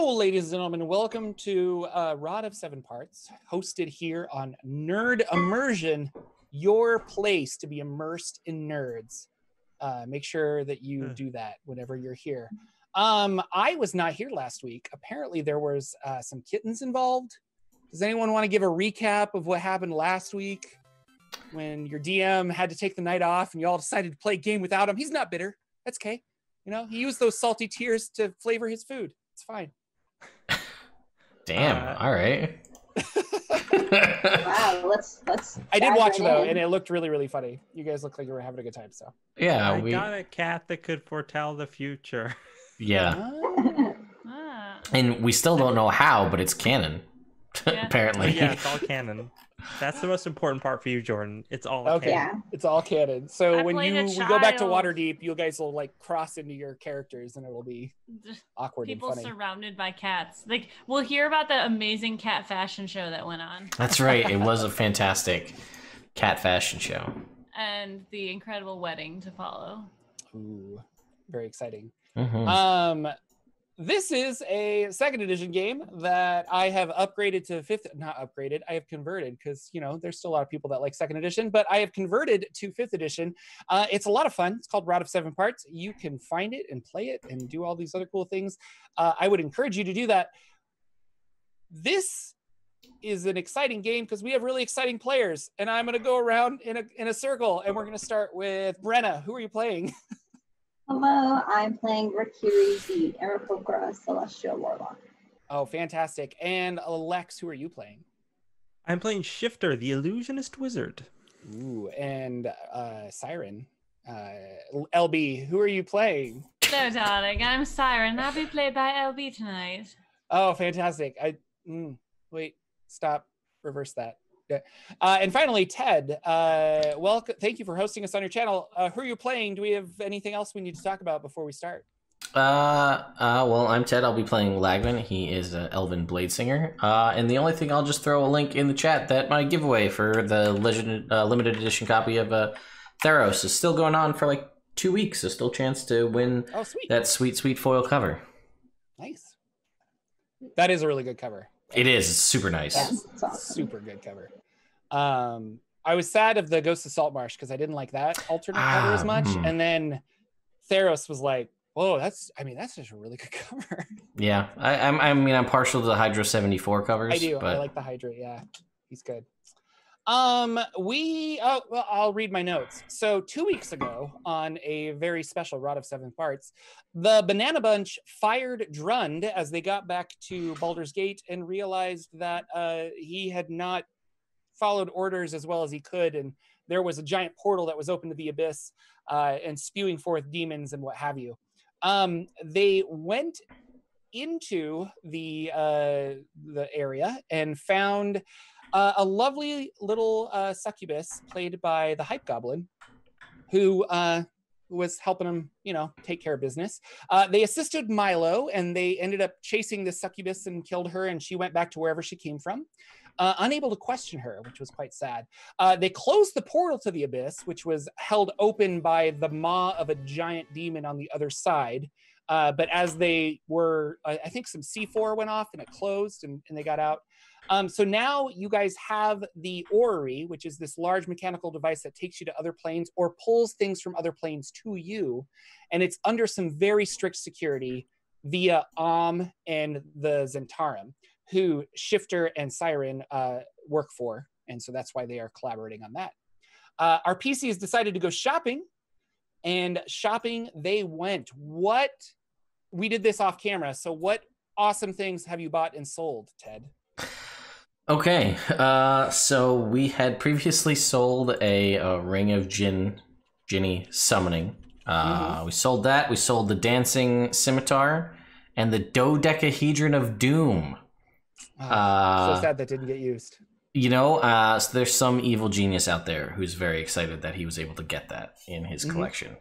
Hello, ladies and gentlemen. Welcome to Rod of Seven Parts, hosted here on Nerd Immersion, your place to be immersed in nerds. Make sure that you do that whenever you're here. I was not here last week. Apparently, there was some kittens involved. Does anyone want to give a recap of what happened last week when your DM had to take the night off and you all decided to play a game without him? He's not bitter. That's okay. You know, he used those salty tears to flavor his food. It's fine. Damn. All right. Wow. Let's. I did watch though, and it looked really, really funny. You guys look like you were having a good time. So yeah, I got a cat that could foretell the future. Yeah. And we still don't know how, but it's canon. Yeah. Apparently. Yeah, it's all canon. That's the most important part for you, Jordan. It's all okay. canon. Yeah. It's all canon. So I when played a we go back to child. Waterdeep, you guys will like cross into your characters, and it'll be awkward People and funny. surrounded by cats. Like, we'll hear about the amazing cat fashion show that went on. That's right. It was a fantastic cat fashion show. And the incredible wedding to follow. Ooh, very exciting. Mm-hmm. This is a 2nd edition game that I have upgraded to 5th, not upgraded, I have converted because, you know, there's still a lot of people that like 2nd edition, but I have converted to 5th edition. It's a lot of fun. It's called Rod of Seven Parts. You can find it and play it and do all these other cool things. I would encourage you to do that. This is an exciting game because we have really exciting players, and I'm going to go around in a circle, and we're going to start with Brenna. Who are you playing? Hello, I'm playing Rikiri, the Aarakocra Celestial Warlock. Oh, fantastic. And Lex, who are you playing? I'm playing Shifter, the Illusionist Wizard. Ooh, and Siren. LB, who are you playing? Hello, darling. I'm Siren. I'll be played by LB tonight. Oh, fantastic. Wait, stop, reverse that. Yeah. And finally, Ted, welcome. Thank you for hosting us on your channel. Who are you playing? Do we have anything else we need to talk about before we start? Well, I'm Ted. I'll be playing Lagman. He is an Elven Bladesinger. And the only thing, I'll just throw a link in the chat that my giveaway for the limited edition copy of Theros is still going on for like 2 weeks. There's still a chance to win that sweet, sweet foil cover. Nice. That is a really good cover. It is. It's super nice. Yes, it's awesome. Super good cover. I was sad of the Ghost of Saltmarsh because I didn't like that alternate cover as much. And then Theros was like, whoa, that's just a really good cover. Yeah, I'm partial to the Hydra 74 covers. I do. But... I like the Hydra. Yeah, he's good. I'll read my notes. So 2 weeks ago, on a very special Rod of Seven Parts, the Banana Bunch fired Drund as they got back to Baldur's Gate and realized that he had not followed orders as well as he could, and there was a giant portal that was open to the abyss and spewing forth demons and what have you. They went into the area and found a lovely little succubus played by the Hype Goblin, who was helping him, take care of business. They assisted Milo, and they ended up chasing the succubus and killed her, and she went back to wherever she came from, unable to question her, which was quite sad. They closed the portal to the abyss, which was held open by the maw of a giant demon on the other side. But as they were, I think some C4 went off and it closed and they got out. So now you guys have the orrery, which is this large mechanical device that takes you to other planes or pulls things from other planes to you. And it's under some very strict security via and the Zentarum, who Shifter and Siren work for. And so that's why they are collaborating on that. Our PC has decided to go shopping, and shopping they went. We did this off camera. So what awesome things have you bought and sold, Ted? Okay, so we had previously sold a Ring of Ginny Summoning. We sold that. We sold the Dancing Scimitar and the Dodecahedron of Doom. So sad that didn't get used. So there's some evil genius out there who's very excited that he was able to get that in his collection.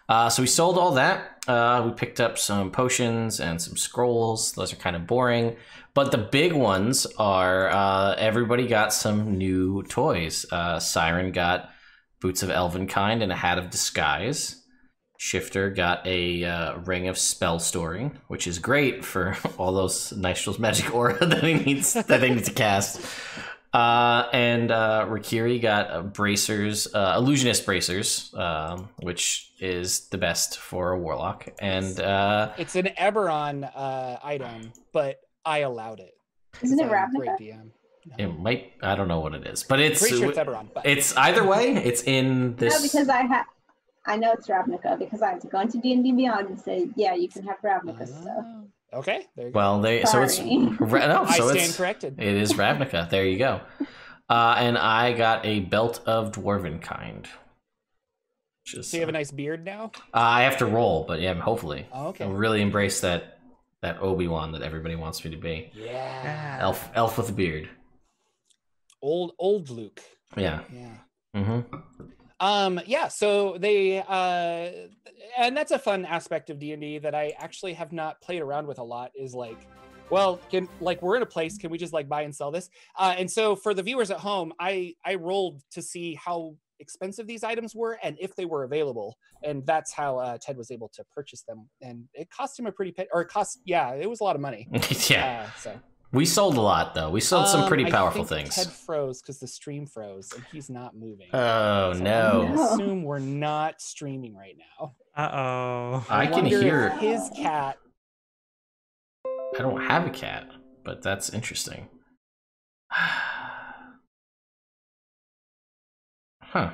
So we sold all that. We picked up some potions and some scrolls. Those are kind of boring. But the big ones are everybody got some new toys. Siren got Boots of Elvenkind and a Hat of Disguise. Shifter got a ring of spell storing, which is great for all those Nicel's magic aura that they need to cast. And Rikiri got bracers, illusionist bracers, which is the best for a warlock. And it's an Eberron item, but I allowed it. Isn't it Great Ravnica? DM. No. it might, I don't know what it is, but it's Pretty sure it's Eberron. But... It's either way. It's in this. No, because I know it's Ravnica because I had to go into D&D Beyond and say, yeah, you can have Ravnica stuff. Okay, there you go. Well, so it's no, I so stand it's corrected. It is Ravnica. There you go. And I got a belt of dwarven kind. So you have a nice beard now? I have to roll, but yeah, hopefully. Oh, okay. I'll really embrace that Obi-Wan that everybody wants me to be. Yeah. Elf with a beard. Old Luke. Yeah. Yeah. Mm-hmm. Yeah, so they and that's a fun aspect of D&D that I actually have not played around with a lot, is like, well, we're in a place, can we just like buy and sell this? And so for the viewers at home, I rolled to see how expensive these items were and if they were available, and that's how Ted was able to purchase them. And it cost him it was a lot of money. Yeah. So we sold a lot though. We sold some pretty powerful things. Ted froze because the stream froze and he's not moving. Oh, so no. I assume we're not streaming right now. Uh-oh. I can wonder hear if his cat. I don't have a cat, but that's interesting. Huh.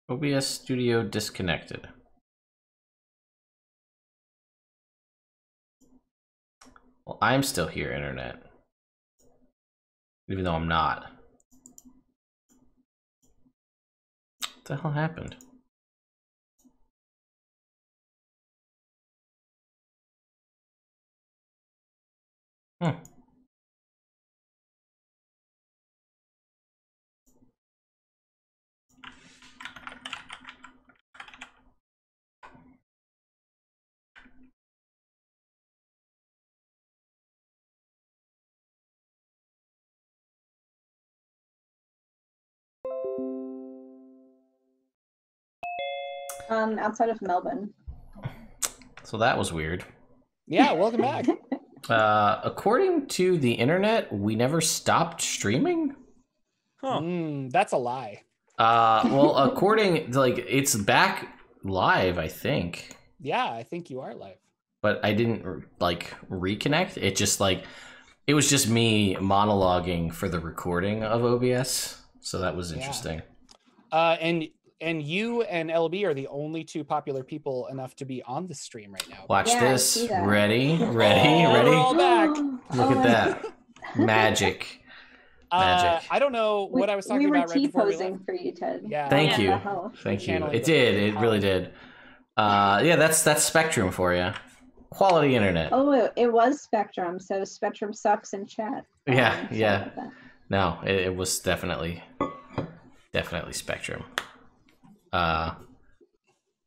OBS Studio Disconnected. Well, I'm still here, Internet. Even though I'm not. What the hell happened? Hmm. Outside of Melbourne. So that was weird. Yeah, welcome back. According to the internet, we never stopped streaming. Huh. That's a lie. Well, according to, like, it's back live, I think. Yeah, I think you are live. But I didn't like reconnect. It just like it was just me monologuing for the recording of OBS, so that was interesting. And you and LB are the only two popular people enough to be on the stream right now. Watch Yeah, I this. see that. Ready? We're all back. Look at that. Magic. I don't know what I was talking about right before we left. We were T-posing for you, Ted. Yeah. Thank you. hell? Thank you. Channeling It did. It really did. Yeah, that's Spectrum for you. Quality internet. Oh, it was Spectrum, so Spectrum sucks in chat. Yeah, Sorry yeah. about that. No, it was definitely Spectrum.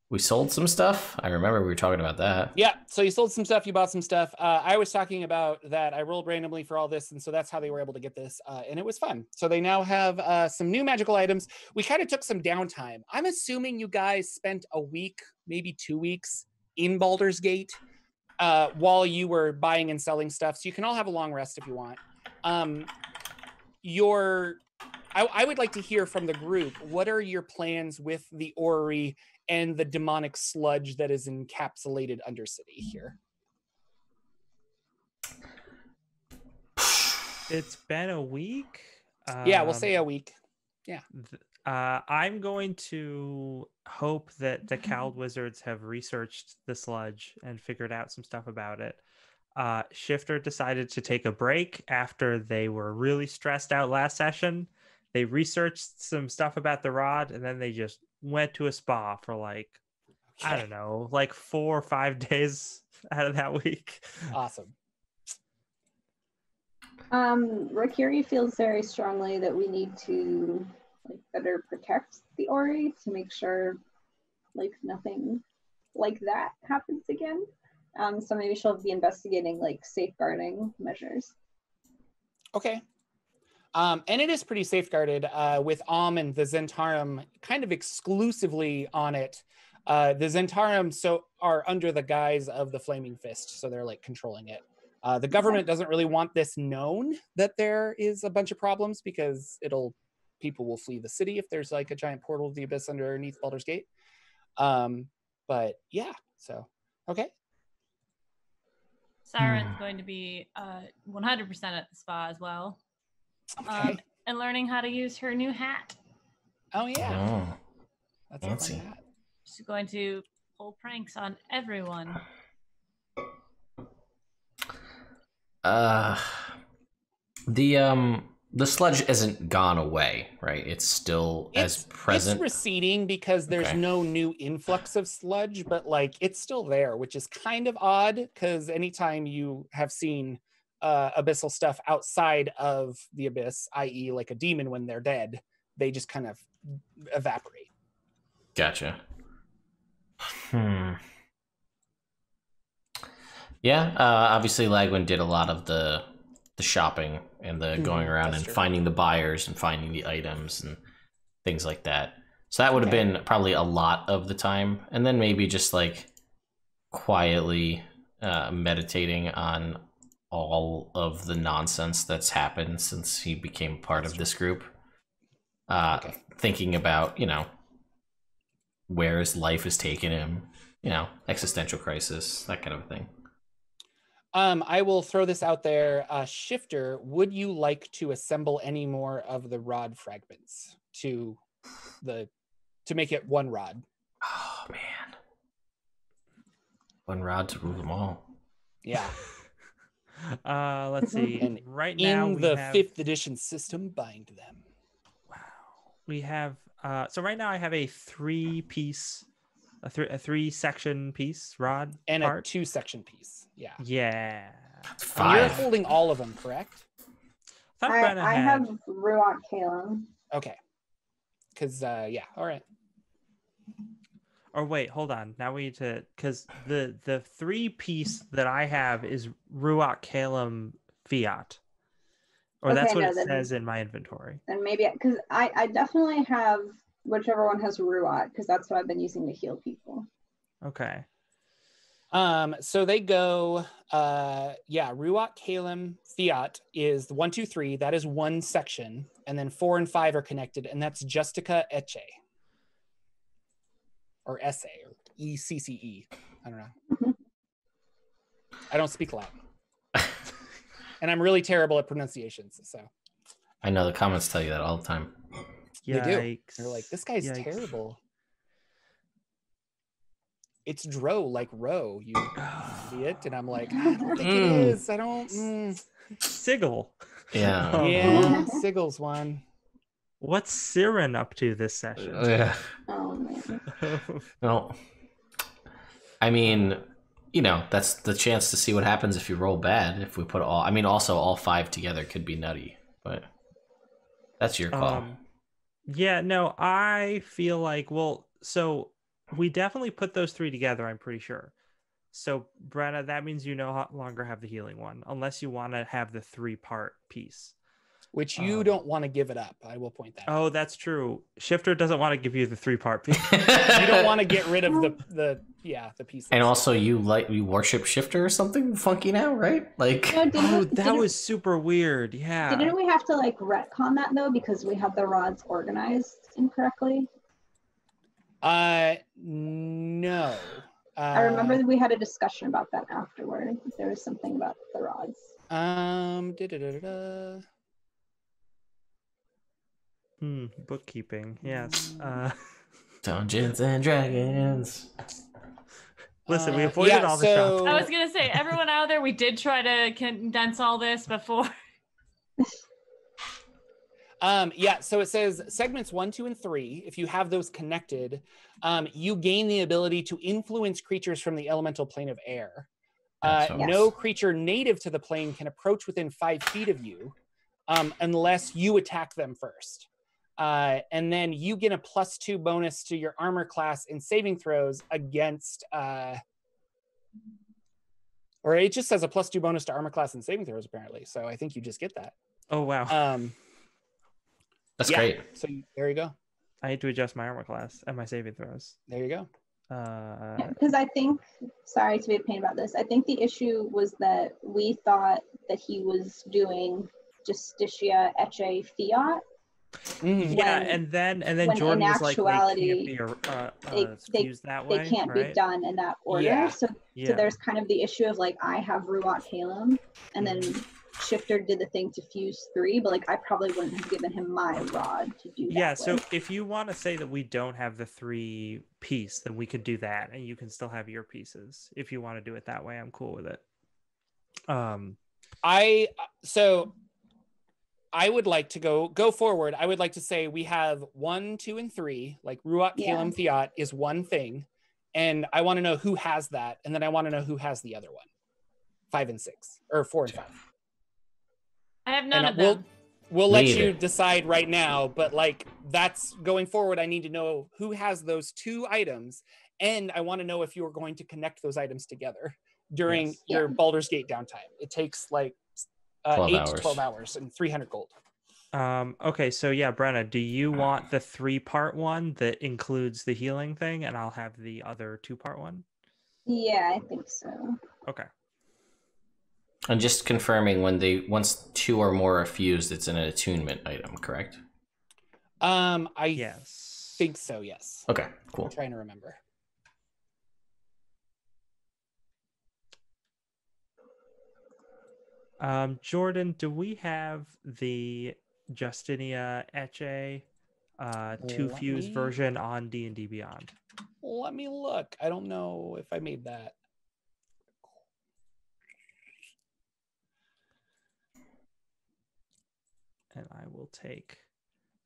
We sold some stuff. I remember we were talking about that. Yeah, so you sold some stuff, you bought some stuff. I was talking about that I rolled randomly for all this, and so that's how they were able to get this, and it was fun. So they now have some new magical items. We kind of took some downtime. I'm assuming you guys spent a week, maybe 2 weeks in Baldur's Gate while you were buying and selling stuff, so you can all have a long rest if you want. I would like to hear from the group, what are your plans with the orrery and the demonic sludge that is encapsulated Undercity here? It's been a week. Yeah, we'll say a week. Yeah. I'm going to hope that the Cowled Wizards have researched the sludge and figured out some stuff about it. Shifter decided to take a break after they were really stressed out last session. They researched some stuff about the rod, and then they just went to a spa for like, I don't know, like 4 or 5 days out of that week. Awesome. Rakiri feels very strongly that we need to like better protect the orrery to make sure like nothing like that happens again. So maybe she'll be investigating like safeguarding measures. Okay. And it is pretty safeguarded with and the Zentarum kind of exclusively on it. The Zentarum are under the guise of the Flaming Fist, so they're like controlling it. The government doesn't really want this known that there is a bunch of problems because people will flee the city if there's like a giant portal to the abyss underneath Baldur's Gate. But yeah, so okay. Siren's going to be 100% at the spa as well. Okay. And learning how to use her new hat. Oh yeah. Oh, That's fancy. a fun hat. She's going to pull pranks on everyone. The sludge isn't gone away, right? It's still as present. It's receding because there's no new influx of sludge, but like it's still there, which is kind of odd because anytime you have seen abyssal stuff outside of the abyss, i.e. like a demon when they're dead, they just kind of evaporate. Gotcha. Yeah, obviously Lagwin did a lot of the shopping and the going around and finding the buyers and finding the items and things like that. So that would have been probably a lot of the time. And then maybe just like quietly meditating on all of the nonsense that's happened since he became part of this group. Thinking about, where his life has taken him, existential crisis, that kind of thing. I will throw this out there. Shifter, would you like to assemble any more of the rod fragments to make it one rod? Oh man, one rod to rule them all. Yeah. Let's see. And right now in the 5th edition system, bind them. Wow. We have so right now I have a 3-piece, a 3-section piece rod and part. a 2-section piece. Yeah. Yeah. 5. And you're holding all of them, correct? I have Ruach Kalem. Okay. Because all right. Or wait, hold on. Now we need to, because the 3-piece that I have is Ruach Kalem Fiat. Or that's what it says in my inventory. And maybe, because I definitely have whichever one has Ruach, because that's what I've been using to heal people. Okay. So they go, Ruach Kalem Fiat is the 1, 2, 3. That is one section. And then 4 and 5 are connected. And that's Justica Ecce. Or Esse, or ECCE. I don't know. I don't speak Latin. And I'm really terrible at pronunciations, so. I know the comments tell you that all the time. They do. They're like, this guy's terrible. It's Dro, like row, you idiot. And I'm like, I don't think it is. I don't. Sigil. Yeah. Yeah, Sigil's one. What's Siren up to this session? Yeah. Oh, man. Well, I mean, that's the chance to see what happens if you roll bad. If we put also all 5 together could be nutty, but that's your call. Yeah, no, I feel like, so we definitely put those 3 together, I'm pretty sure. So, Brenna, that means you no longer have the healing one, unless you want to have the 3-part piece. Which you don't want to give it up. I will point that out. Oh, that's true. Shifter doesn't want to give you the 3-part piece. You don't want to get rid of the pieces. And also, you worship Shifter or something funky now, right? Like, that was super weird. Yeah. Didn't we have to retcon that though because we had the rods organized incorrectly? No. I remember that we had a discussion about that afterward. There was something about the rods. Bookkeeping, yes. Dungeons and Dragons. Listen, we avoided all the shots. I was gonna say, everyone out there, we did try to condense all this before. So it says segments 1, 2, and 3. If you have those connected, you gain the ability to influence creatures from the elemental plane of air. No creature native to the plane can approach within 5 feet of you unless you attack them first. And then you get a +2 bonus to your armor class in saving throws against, or it just says a +2 bonus to armor class in saving throws, apparently. So I think you just get that. Oh, wow. That's great. So there you go. I need to adjust my armor class and my saving throws. There you go. Because I think, sorry to be a pain about this, I think the issue was that we thought that he was doing Justitia Ecce Fiat. Yeah, and then Jordan was like, they can't be used that way. They can't be done in that order. Yeah. So there's kind of the issue of like, I have Ruat Kalem, and then Shifter did the thing to fuse 3, but like I probably wouldn't have given him my rod to do that. Yeah, so if you want to say that we don't have the 3 piece, then we could do that, and you can still have your pieces. If you want to do it that way, I'm cool with it. I would like to go forward. I would like to say we have 1, 2, and 3. Like Ruat Kalem Fiat is one thing, and I want to know who has that, and then I want to know who has the other one. 5 and 6, or 4 and 5. I have none of them. We'll let you decide right now, but like that's going forward. I need to know who has those 2 items, and I want to know if you are going to connect those items together during your Baldur's Gate downtime. It takes like 8 to 12 hours and 300 gold. Okay, so yeah, Brenna, do you want the 3-part one that includes the healing thing, and I'll have the other 2-part one? Yeah, I think so. Okay. And just confirming, once 2 or more are fused, it's an attunement item, correct? I think so, yes. Okay, cool. I'm trying to remember. Jordan, do we have the Justinia Ecce 2 fused version on D&D Beyond? Let me look. I don't know if I made that. And I will take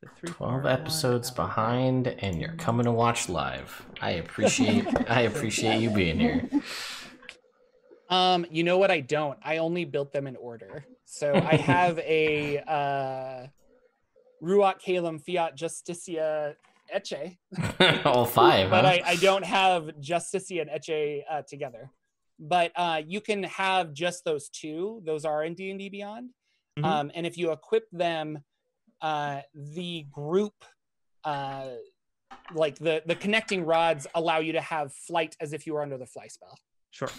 the 3. 12 episodes behind, and you're coming to watch live. I appreciate you being here. You know what? I don't. I only built them in order. So I have a Ruat Kalem Fiat Justitia Ecce. All 5, but huh? I don't have Justicia and Ecce together. But you can have just those 2. Those are in D&D Beyond. And if you equip them, the group, like the connecting rods allow you to have flight as if you were under the fly spell. Sure.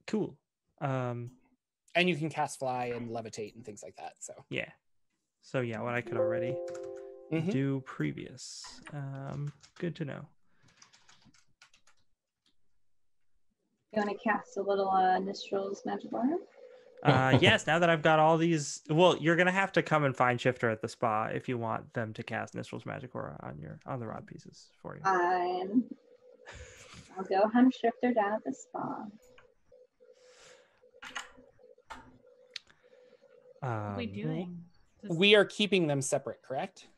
Cool. And you can cast fly and levitate and things like that. So yeah, what I could already do previous. Good to know. You want to cast a little Nistral's Magic Orb? Yes, now that I've got all these, well, you're gonna have to come and find Shifter at the spa if you want them to cast Nistral's Magic Aura on the rod pieces for you. Fine. I'll go hunt Shifter down at the spa. What are we doing? We are keeping them separate, correct?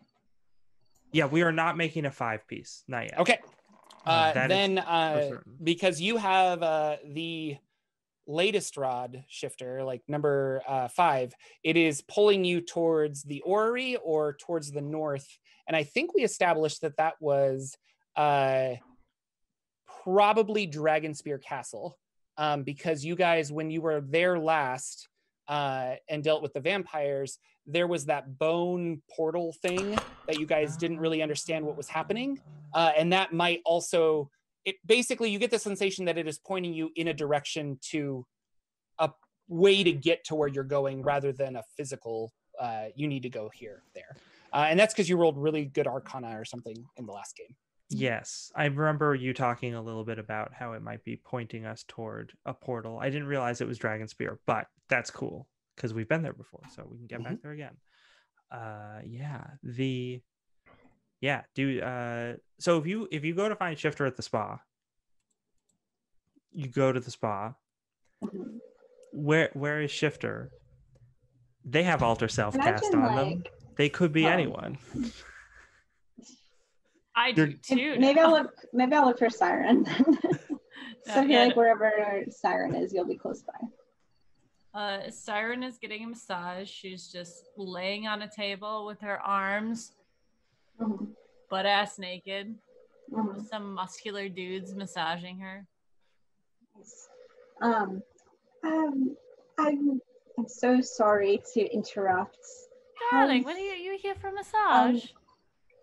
Yeah, we are not making a 5-piece, not yet. Okay. Because you have the latest rod Shifter, like number 5, it is pulling you towards the orrery or towards the north, and I think we established that was probably Dragonspear Castle, because you guys, when you were there last and dealt with the vampires, there was that bone portal thing that you guys didn't really understand what was happening, and that might also, it basically, you get the sensation that it is pointing you in a direction to a way to get to where you're going rather than a physical, you need to go there. And that's because you rolled really good Arcana or something in the last game. Yes, I remember you talking a little bit about how it might be pointing us toward a portal. I didn't realize it was Dragonspear, but that's cool because we've been there before, so we can get back there again. So if you go to find Shifter at the spa, you go to the spa. Where is Shifter? They have alter self cast on them. They could be anyone. I do too. Maybe I'll look for Siren. So I feel like wherever Siren is, you'll be close by. Siren is getting a massage. She's just laying on a table with her arms butt ass naked, with some muscular dudes massaging her. I'm so sorry to interrupt. darling, when are you here for a massage?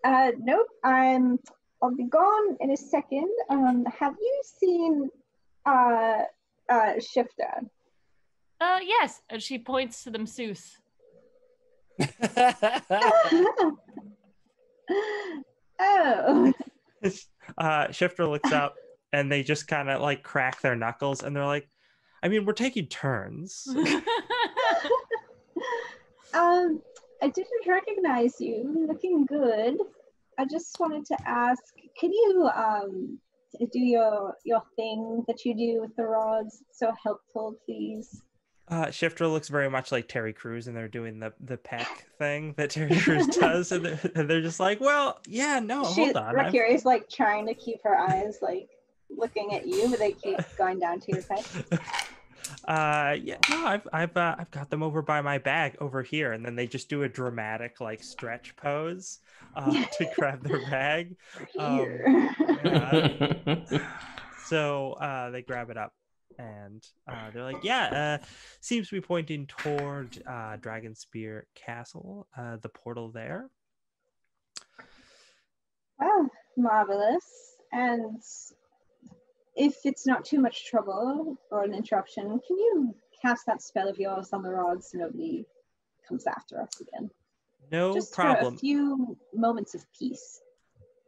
Nope. I'll be gone in a second. Have you seen Shifter? Yes. And she points to the masseuse. Oh. Shifter looks up and they just kind of like crack their knuckles and they're like, I mean, we're taking turns. I didn't recognize you. Looking good. I just wanted to ask, can you do your thing that you do with the rods? So helpful, please. Shifter looks very much like Terry Crews, and they're doing the peck thing that Terry Crews does, and they're just like, well, yeah, no, hold on. Mercurius like trying to keep her eyes like looking at you, but they keep going down to your head. Yeah, no, I've got them over by my bag over here, and then they just do a dramatic like stretch pose to grab their bag. So they grab it up, and they're like, yeah, seems to be pointing toward Dragonspear Castle, the portal there. Well, marvelous. And if it's not too much trouble or an interruption, can you cast that spell of yours on the rods so nobody comes after us again? No Just problem. For a few moments of peace.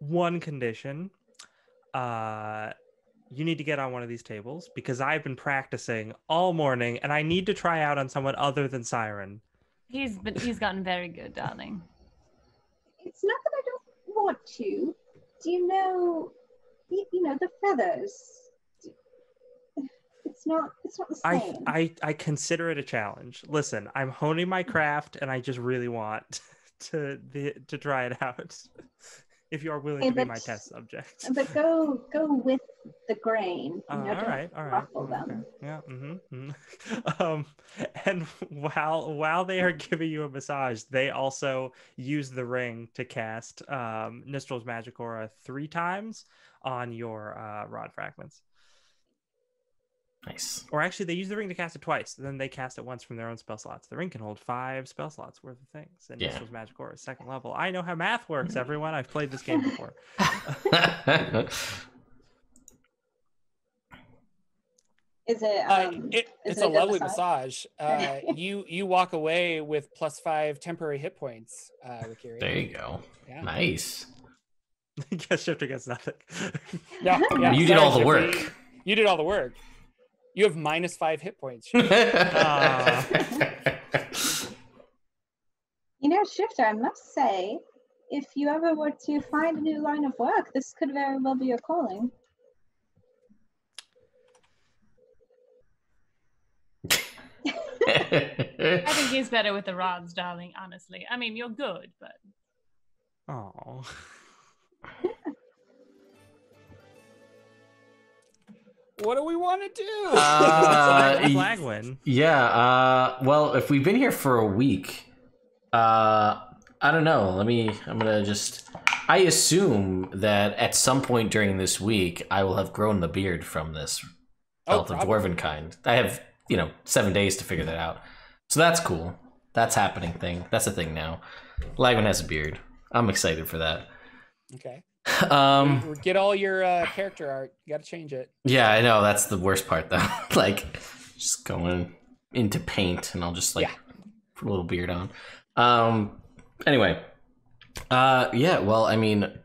One condition. You need to get on one of these tables because I've been practicing all morning and I need to try out on someone other than Siren. He's gotten very good, darling. It's not that I don't want to. Do you know the feathers? It's not the same. I consider it a challenge. Listen, I'm honing my craft and I just really want to try it out. If you are willing to be my test subject. But go with the grain. All right. Ruffle them. Okay. Yeah. And while they are giving you a massage, they also use the ring to cast Nistral's Magic Aura 3 times on your rod fragments. Nice. Or actually, they use the ring to cast it twice. Then they cast it once from their own spell slots. The ring can hold 5 spell slots worth of things. And Nistral's Magic Aura is 2nd level. I know how math works, everyone. I've played this game before. Is it? It's a lovely massage. You walk away with +5 temporary hit points. There you go. Yeah. Nice. Guess Shifter gets nothing. Yeah. You did all the work. You did all the work. You have -5 hit points. Shifter, I must say, if you ever were to find a new line of work, this could very well be your calling. I think he's better with the rods, darling, honestly. I mean, you're good, but... Oh. What do we want to do? Flag win. Yeah. Well, if we've been here for a week, I don't know. I assume that at some point during this week, I will have grown the beard from this belt of dwarven kind. I have, 7 days to figure that out. So that's cool. That's happening thing. That's a thing now. Lagman has a beard. I'm excited for that. Okay. Get all your character art. You got to change it. Yeah, I know. That's the worst part, though. Just going into paint, and I'll just put a little beard on. Anyway, well, I mean,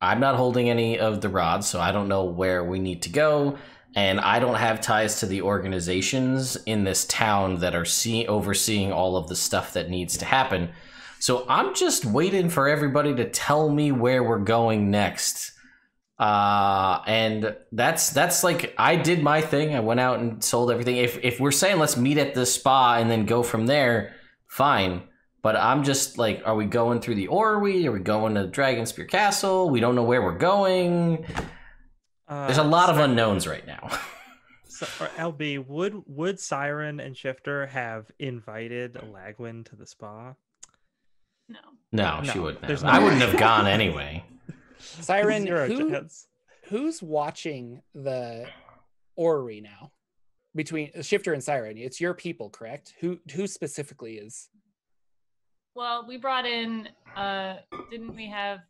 I'm not holding any of the rods, so I don't know where we need to go, and I don't have ties to the organizations in this town that are overseeing all of the stuff that needs to happen. So I'm just waiting for everybody to tell me where we're going next. And that's like, I did my thing. I went out and sold everything. If we're saying let's meet at the spa and then go from there, fine. But I'm just like, are we going through the Orrery? Are we going to Dragonspear Castle? We don't know where we're going. There's a lot of unknowns right now. So, LB, would Siren and Shifter have invited Lagwin to the spa? No, she wouldn't have. I wouldn't have gone anyway. Siren, who's watching the Orrery now? between Shifter and Siren. It's your people, correct? Who specifically is? Well, we brought in, didn't we have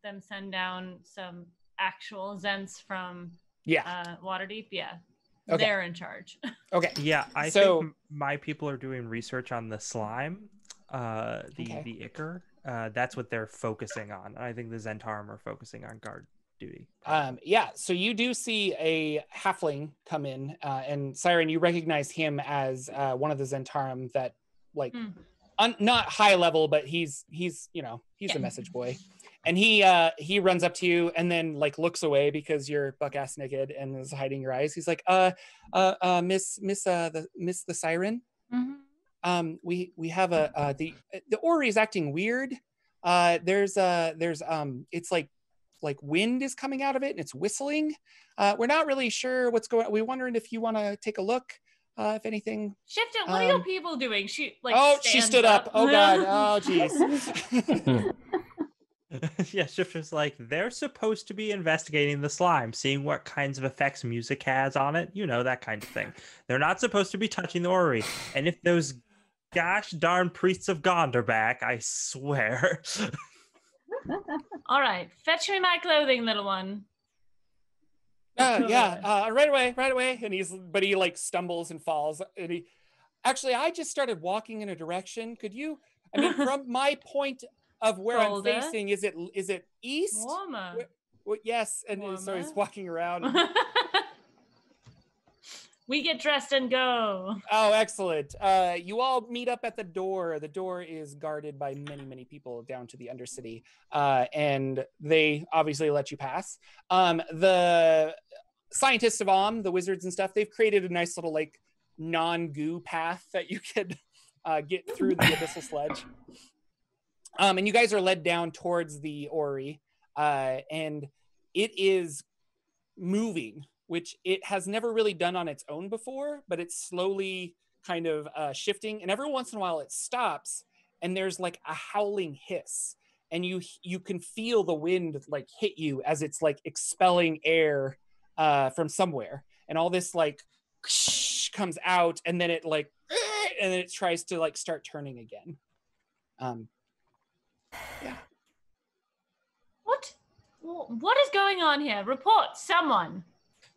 them send down some actual Zents from Waterdeep? Yeah. Okay. They're in charge. Okay. Yeah, I think my people are doing research on the slime, the ichor. That's what they're focusing on. I think the Zentarum are focusing on guard duty. So you do see a halfling come in, and Siren, you recognize him as one of the Zentarum that, like, not high level, but he's a message boy. And he runs up to you and then like looks away because you're buck ass naked and is hiding your eyes. He's like, Miss the Siren. Mm-hmm. We have the orrery is acting weird. There's it's like wind is coming out of it and it's whistling. We're not really sure what's going on. We're wondering if you want to take a look. If anything. Shifter, what are your people doing? She stood up. Oh god. Oh jeez. Yeah, Shifter's like, they're supposed to be investigating the slime, seeing what kinds of effects music has on it, that kind of thing. They're not supposed to be touching the orrery. And if those gosh darn priests of Gond are back, I swear. All right, fetch me my clothing, little one. Right away. And he like stumbles and falls. And I just started walking in a direction. Could you, from my point of where I'm facing, is it east? Warmer. Yes, and warmer. So he's walking around. We get dressed and go. Oh, excellent. You all meet up at the door. The door is guarded by many, many people down to the Undercity, and they obviously let you pass. The scientists of the wizards and stuff, they've created a nice little like non-goo path that you could get through the abyssal sledge. And you guys are led down towards the orrery, and it is moving, which it has never really done on its own before, but it's slowly kind of shifting. And every once in a while it stops and there's like a howling hiss. And you can feel the wind like hit you as it's like expelling air from somewhere. And all this like comes out and then it like, and then it tries to like start turning again. Yeah. What is going on here? Report, someone.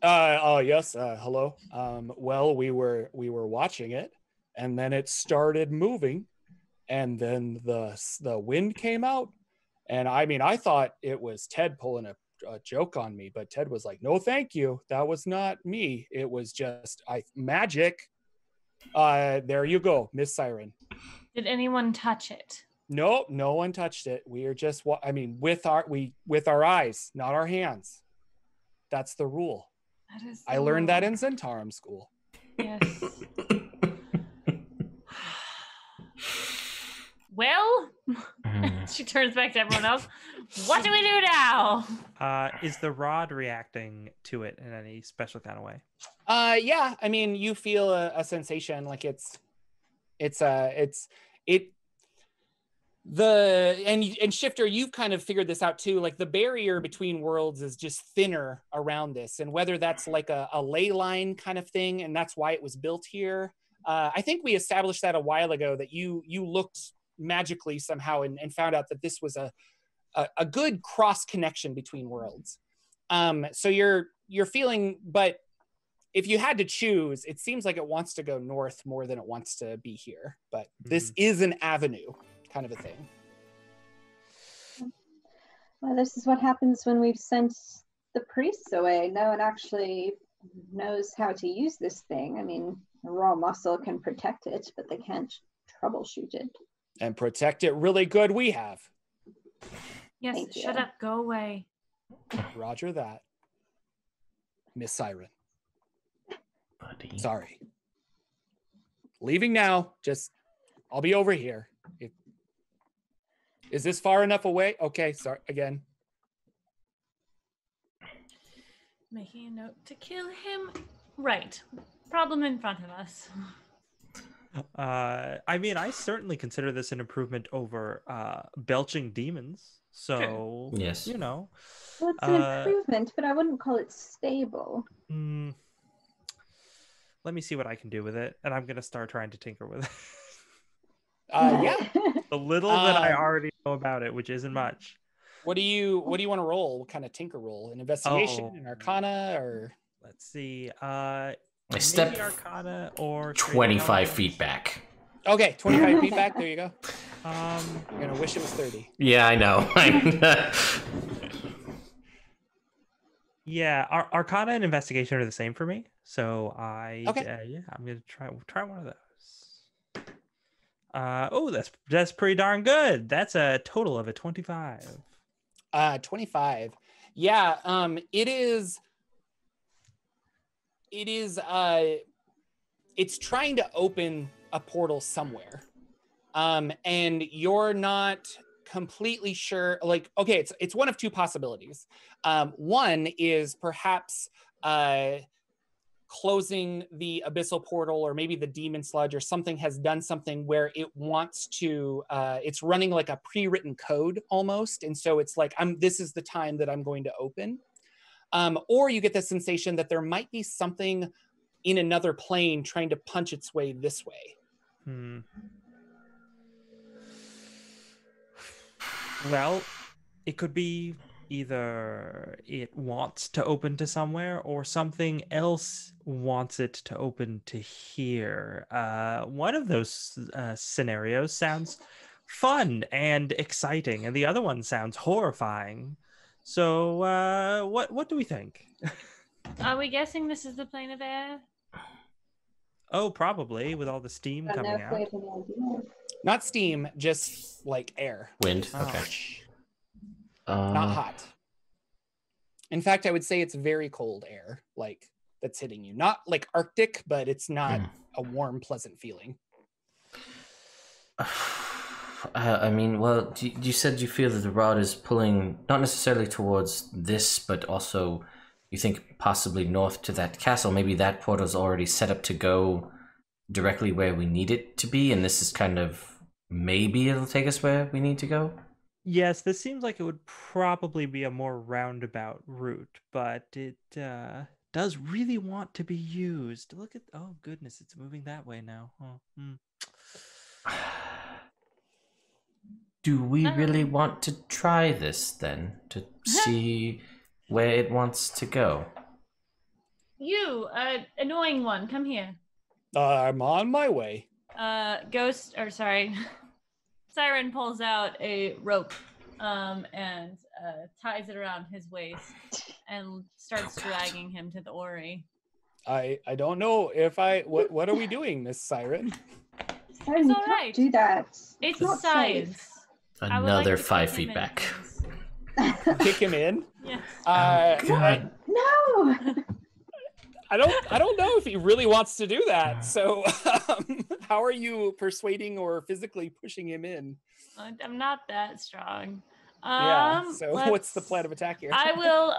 Yes. Hello. Well, we were watching it, and then it started moving, and then the wind came out, and I thought it was Ted pulling a joke on me, but Ted was like, "No, thank you. That was not me. It was just magic." There you go, Miss Siren. Did anyone touch it? Nope, no one touched it. We are just with our eyes, not our hands. That's the rule. That is I learned that in Zentarum school. Yes. Well, she turns back to everyone else. What do we do now? Is the rod reacting to it in any special kind of way? Yeah. You feel a sensation like and Shifter, you've kind of figured this out too. Like the barrier between worlds is just thinner around this, and whether that's like a ley line kind of thing, and that's why it was built here. I think we established that a while ago that you looked magically somehow and found out that this was a good cross connection between worlds. So you're feeling, but if you had to choose, it seems like it wants to go north more than it wants to be here. But this is an avenue. Kind of a thing. Well, this is what happens when we've sent the priests away. No one actually knows how to use this thing. The raw muscle can protect it, but they can't troubleshoot it. And protect it really good, we have. Yes, shut up, go away. Roger that. Miss Siren. Buddy. Sorry. Leaving now. I'll be over here. Is this far enough away? Okay, sorry, again. Making a note to kill him. Right. Problem in front of us. I certainly consider this an improvement over belching demons. So, yes. Well, it's an improvement, but I wouldn't call it stable. let me see what I can do with it, and I'm gonna start trying to tinker with it. Yeah. The little that I already know about it, which isn't much. What do you want to roll? What kind of tinker roll? An investigation, an arcana, or let's see. I maybe step arcana or 25 feet back. Okay, 25 feet back. There you go. You're gonna wish it was 30. Yeah, I know. Yeah, arcana and investigation are the same for me. So I'm gonna try one of those. That's pretty darn good. That's a total of a 25. 25. Yeah, it's trying to open a portal somewhere. And you're not completely sure, like, okay, it's one of two possibilities. One is perhaps closing the abyssal portal, or maybe the demon sludge or something has done something where it wants to, it's running like a pre-written code almost. And so it's like, this is the time that I'm going to open. Or you get the sensation that there might be something in another plane trying to punch its way this way. Well, it could be either it wants to open to somewhere or something else wants it to open to here. One of those scenarios sounds fun and exciting, and the other one sounds horrifying. So what do we think? Are we guessing this is the plane of air? Oh, probably, with all the steam coming out. Not steam, just like air. Wind. Okay. Not hot. In fact, I would say it's very cold air, like that's hitting you. Not like Arctic, but it's not a warm, pleasant feeling. I mean, well, you said you feel that the rod is pulling not necessarily towards this, but also you think possibly north to that castle. Maybe that portal's already set up to go directly where we need it to be, and this is kind of, maybe it'll take us where we need to go? Yes, this seems like it would probably be a more roundabout route, but it does really want to be used. Look at, oh goodness, it's moving that way now. Do we really want to try this then, to see where it wants to go? You, annoying one, come here. I'm on my way. Siren pulls out a rope and ties it around his waist and starts dragging him to the Ori. I don't know if what are we doing, Miss Siren? Siren, you can't do that. It's not science. Another 5 feet back. Kick him in? Yes. God. No! I don't know if he really wants to do that. So how are you persuading or physically pushing him in? I'm not that strong. So what's the plan of attack here? I will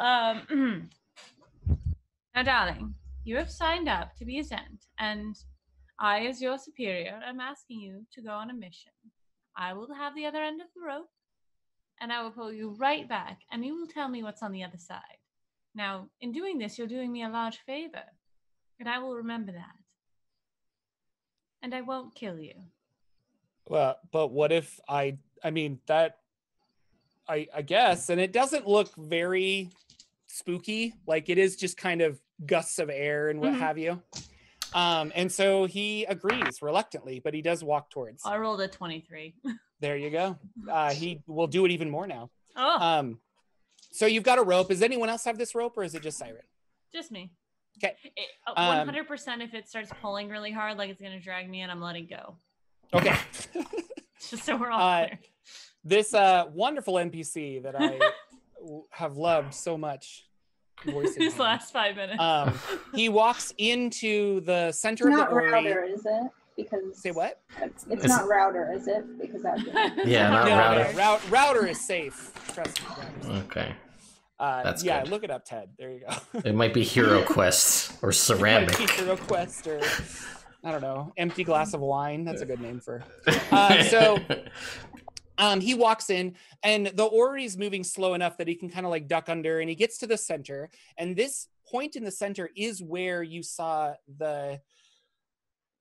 now, darling, you have signed up to be a Zent, and I, as your superior, am asking you to go on a mission. I will have the other end of the rope, and I will pull you right back, and you will tell me what's on the other side. Now, in doing this, you're doing me a large favor, and I will remember that. And I won't kill you. Well, but what if I guess, and it doesn't look very spooky, like it is just kind of gusts of air and what have you. And so he agrees reluctantly, but he does walk towards. I rolled a 23. There you go. He will do it even more now. Oh. So you've got a rope. Does anyone else have this rope, or is it just Siren? Just me. Okay. 100% if it starts pulling really hard, like it's going to drag me in, I'm letting go. Okay. Just so we're all clear. This wonderful NPC that I have loved so much. These last 5 minutes. He walks into the center of the Ori. Router, is it? Because say what? It's not router, is it? Because that. Yeah, not router. Router is safe. Trust me. Okay. That's good. Look it up, Ted. There you go. It might be Hero Quest or Ceramic. It might be Hero Quest or I don't know, Empty Glass of Wine. That's a good name for. He walks in, and the orrery is moving slow enough that he can kind of like duck under, and he gets to the center. And this point in the center is where you saw the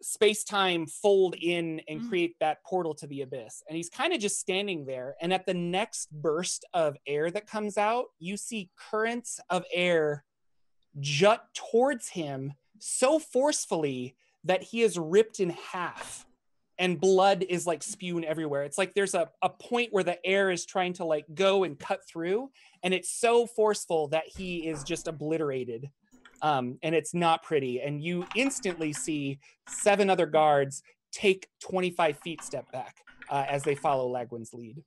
space-time fold in and create that portal to the abyss. And he's kind of just standing there. And at the next burst of air that comes out, you see currents of air jut towards him so forcefully that he is ripped in half. And blood is like spewing everywhere. It's like there's a point where the air is trying to like go and cut through, and it's so forceful that he is just obliterated. And it's not pretty. And you instantly see 7 other guards take 25 feet step back as they follow Lagwin's lead.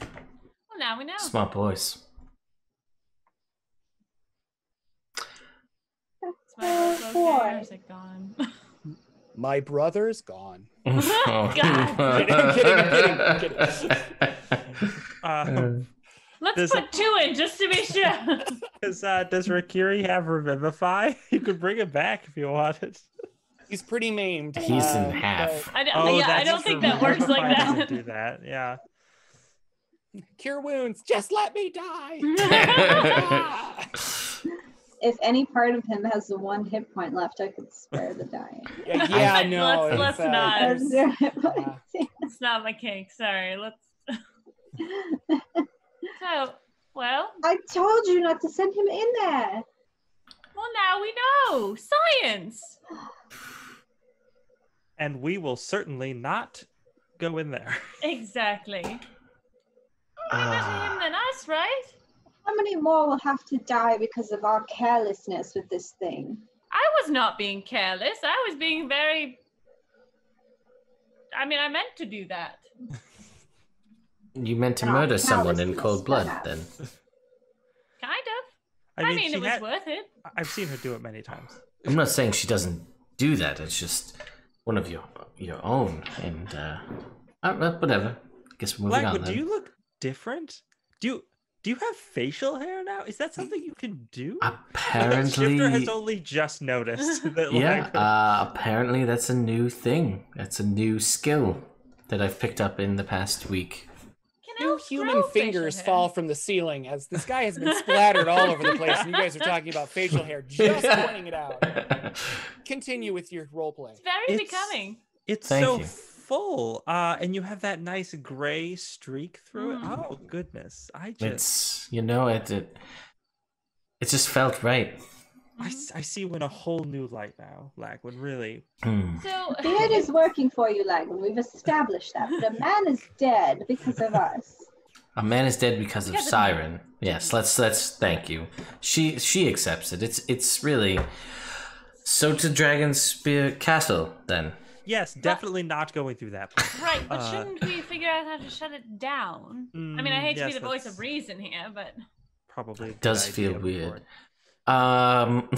Well, now we know. Smart boys. My boy. Is it gone? My brother's gone. God. I'm kidding. Let's put 2 in just to be sure. Does Rakiri have Revivify? You could bring it back if you wanted. He's pretty maimed. He's in half. I don't think that works like that. Doesn't do that. Yeah. Cure wounds. Just let me die. If any part of him has the 1 hit point left, I could spare the dying. No. Let's not. It's It's not my cake. Sorry. Let's. So, well. I told you not to send him in there. Well, now we know. Science. And we will certainly not go in there. Exactly. Better him than us, right? How many more will have to die because of our carelessness with this thing? I was not being careless. I was being very... I meant to do that. You meant to murder someone in cold blood, then? Kind of. I mean it was worth it. I've seen her do it many times. I'm not saying she doesn't do that. It's just one of your own. And, whatever. I guess we're moving on, then. Do you look different? Do you have facial hair now? Is that something you can do? Apparently, Shifter has only just noticed that. Apparently that's a new thing. That's a new skill that I've picked up in the past week. New human fingers fall from the ceiling as this guy has been splattered all over the place, and you guys are talking about facial hair, just pointing it out. Continue with your role play. It's very becoming. It's so full, and you have that nice gray streak through it. Oh goodness! It just felt right. I see you in a whole new light now, Lagwin, really. So Beard is working for you, Lagwin. We've established that. But a man is dead because of us. A man is dead because of Siren. Yes, let's thank you. She accepts it. It's really so to Dragonspear Castle then. Yes, definitely not going through that place. Right, but shouldn't we figure out how to shut it down? I hate to be the voice of reason here, but probably it does feel weird. Well,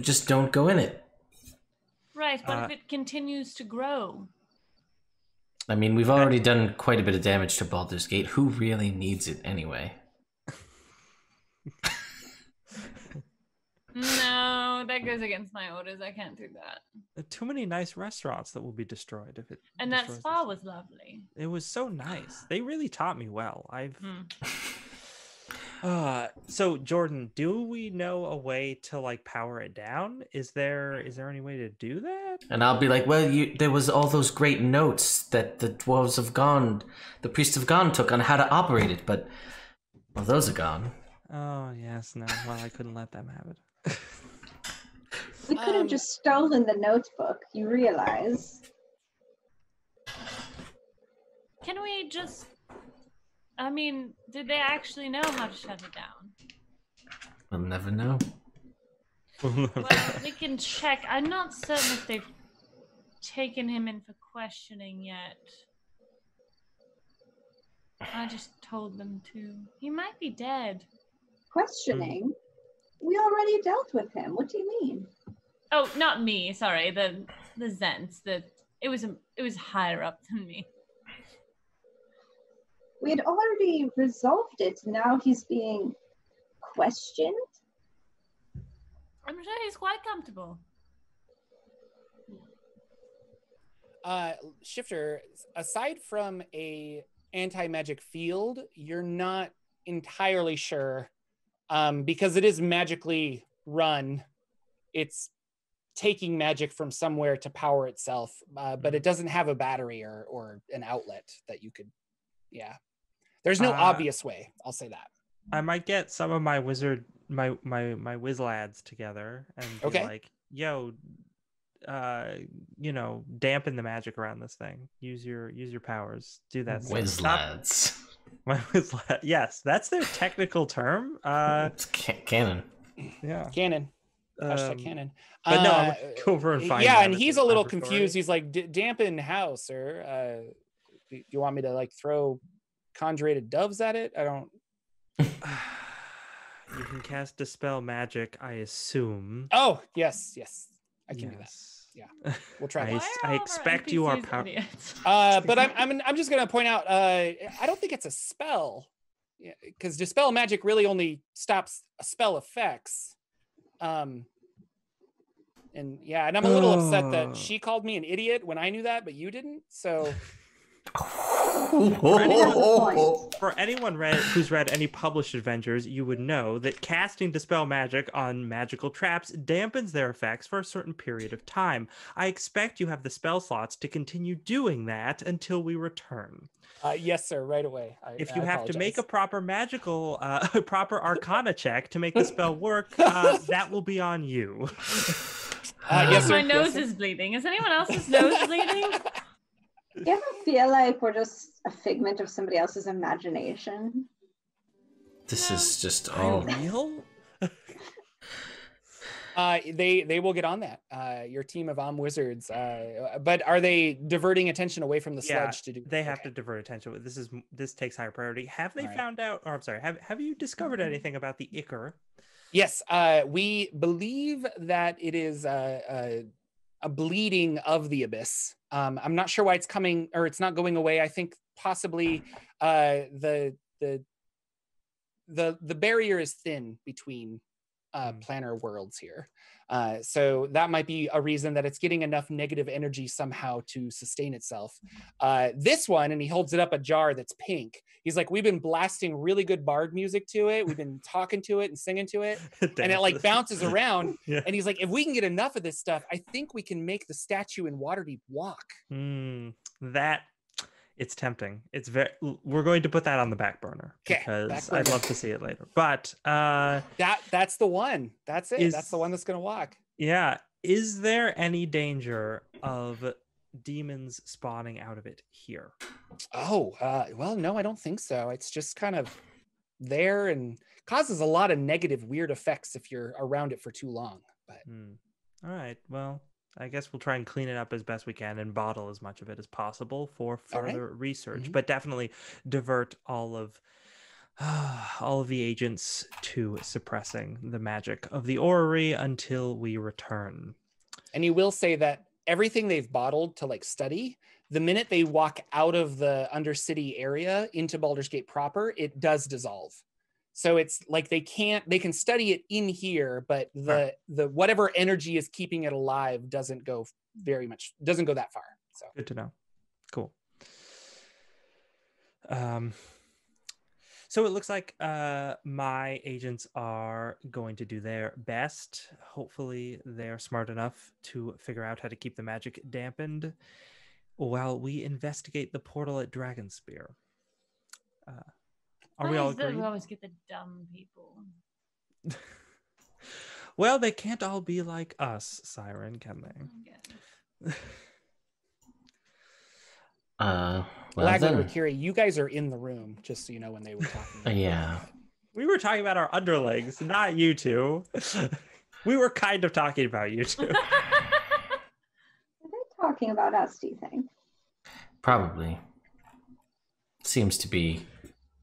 just don't go in it. Right, but if it continues to grow? We've already done quite a bit of damage to Baldur's Gate. Who really needs it anyway? No, that goes against my orders. I can't do that. There are too many nice restaurants that will be destroyed if it. And that spa was lovely. It was so nice. They really taught me well. So Jordan, do we know a way to power it down? Is there any way to do that? And I'll be like, well, there was all those great notes that the dwarves of Gone, the priests of Gone took on how to operate it, but those are gone. Oh yes, no. Well, I couldn't let them have it. We could have just stolen the notebook, you realize. Can we just... did they actually know how to shut it down? We'll never know. Well, we can check. I'm not certain if they've taken him in for questioning yet. I just told them to. He might be dead. Questioning? We already dealt with him. What do you mean? Oh, not me. Sorry, the Zents. It was higher up than me. We had already resolved it. Now he's being questioned. I'm sure he's quite comfortable. Shifter, aside from a anti-magic field, you're not entirely sure, because it is magically run. It's taking magic from somewhere to power itself, but it doesn't have a battery or an outlet that you could. Yeah, there's no obvious way. I'll say that. I might get some of my wizard, my whiz lads together and be like, "Yo, dampen the magic around this thing. Use your powers. Do that." Whiz lads. My whiz lad. Yes, that's their technical term. It's canon. Yeah, canon. Canon. But no, I'm gonna go over and find. Yeah, and he's a little confused. He's like, "Dampen how, sir? Do you want me to like throw conjurated doves at it? I don't." You can cast Dispel Magic, I assume. Oh, yes. I can do that. Yeah, we'll try that. I expect you are but I'm just gonna point out, I don't think it's a spell, because Dispel Magic really only stops spell effects. And I'm a little upset that she called me an idiot when I knew that, but you didn't. So. For anyone who's read any published adventures, you would know that casting Dispel Magic on magical traps dampens their effects for a certain period of time. I expect you have the spell slots to continue doing that until we return. Yes, sir. Right away. If you have to make a proper magical, proper Arcana check to make the spell work, that will be on you. Yes, sir. My nose is bleeding. Is anyone else's nose bleeding? Do you ever feel like we're just a figment of somebody else's imagination? This is just real. They will get on that. Your team of wizards. But are they diverting attention away from the sludge to do? They have to divert attention. This takes higher priority. Have they found out? Or I'm sorry. Have you discovered anything about the Ichor? Yes. We believe that it is a bleeding of the abyss. I'm not sure why it's coming or it's not going away. I think possibly the barrier is thin between planar worlds here. So that might be a reason that it's getting enough negative energy somehow to sustain itself. This one, and he holds it up a jar that's pink. He's like, we've been blasting really good bard music to it. We've been talking to it and singing to it. And it like bounces around. Yeah. And he's like, if we can get enough of this stuff, I think we can make the statue in Waterdeep walk. It's tempting. We're going to put that on the back burner because I'd love to see it later. But that's the one. That's it. That's the one that's going to walk. Yeah. Is there any danger of demons spawning out of it here? Oh, well, no, I don't think so. It's just kind of there and causes a lot of negative, weird effects if you're around it for too long. But all right. Well, I guess we'll try and clean it up as best we can and bottle as much of it as possible for further research, but definitely divert all of the agents to suppressing the magic of the orrery until we return. And you will say that everything they've bottled to like study, the minute they walk out of the Undercity area into Baldur's Gate proper, it does dissolve. So it's like they can study it in here, but the whatever energy is keeping it alive doesn't go that far. So good to know. Cool. So it looks like my agents are going to do their best. Hopefully they're smart enough to figure out how to keep the magic dampened while we investigate the portal at Dragonspear. Are we all agreed? We always get the dumb people. Well, they can't all be like us, Siren, can they? Lagman or Kiri, you guys are in the room, just so you know when they were talking. Yeah. We were talking about our underlings, not you two. We were kind of talking about you two. Are they talking about us, do you think? Probably. Seems to be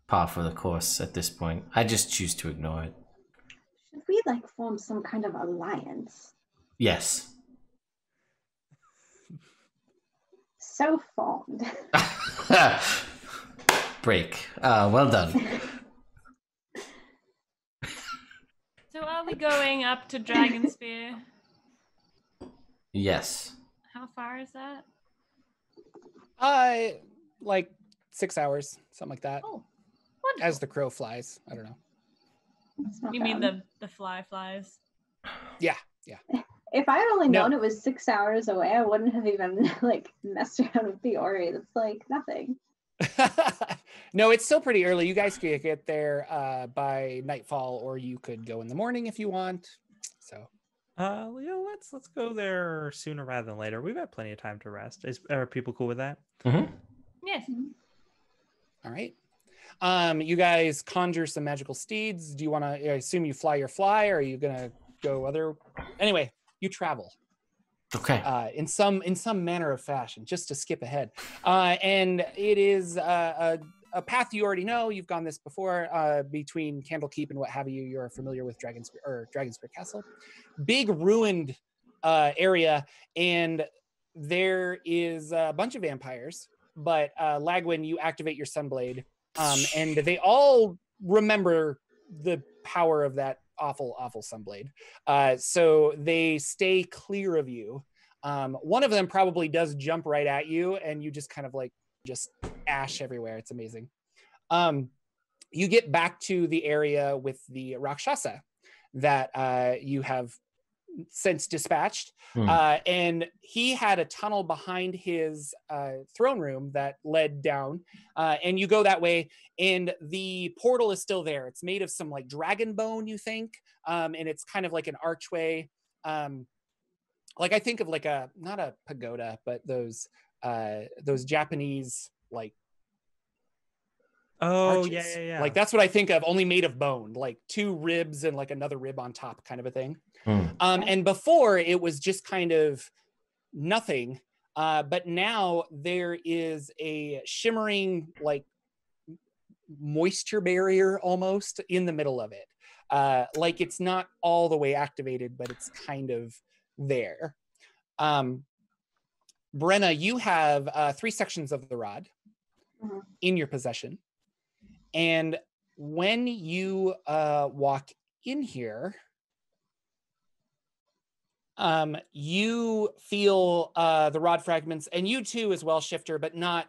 par for the course at this point. I just choose to ignore it. Should we like form some kind of alliance? Yes. So formed. Break. Well done. So are we going up to Dragonspear? Yes. How far is that? Like 6 hours, something like that. Oh, wonderful. As the crow flies. I don't know. You mean the fly flies? Yeah. If I had only known it was 6 hours away, I wouldn't have even like messed around with the Ori. That's like nothing. No, it's still pretty early. You guys could get there by nightfall, or you could go in the morning if you want. So let's go there sooner rather than later. We've had plenty of time to rest. Are people cool with that? Mm-hmm. Yes. All right. You guys conjure some magical steeds. Do you want to? I assume you fly your fly, or are you gonna go other? Anyway, you travel. Okay. In some manner of fashion, just to skip ahead. And it is a path you already know. You've gone this before between Candlekeep and what have you. You're familiar with Dragonspear Castle. Big ruined area, and there is a bunch of vampires. But Lagwin, you activate your Sunblade, and they all remember the power of that awful Sunblade. So they stay clear of you. One of them probably does jump right at you, and you just kind of like just ash everywhere. It's amazing. You get back to the area with the Rakshasa that you have since dispatched, and he had a tunnel behind his throne room that led down, and you go that way, and the portal is still there. It's made of some like dragon bone, you think, and it's kind of like an archway, like I think of like not a pagoda, but those Japanese like arches. Yeah. Like that's what I think of, only made of bone, like two ribs and like another rib on top, kind of a thing. And before it was just kind of nothing, but now there is a shimmering like moisture barrier almost in the middle of it. Like it's not all the way activated, but it's kind of there. Brenna, you have 3 sections of the rod in your possession. And when you walk in here, you feel the rod fragments, and you too as well, Shifter, but not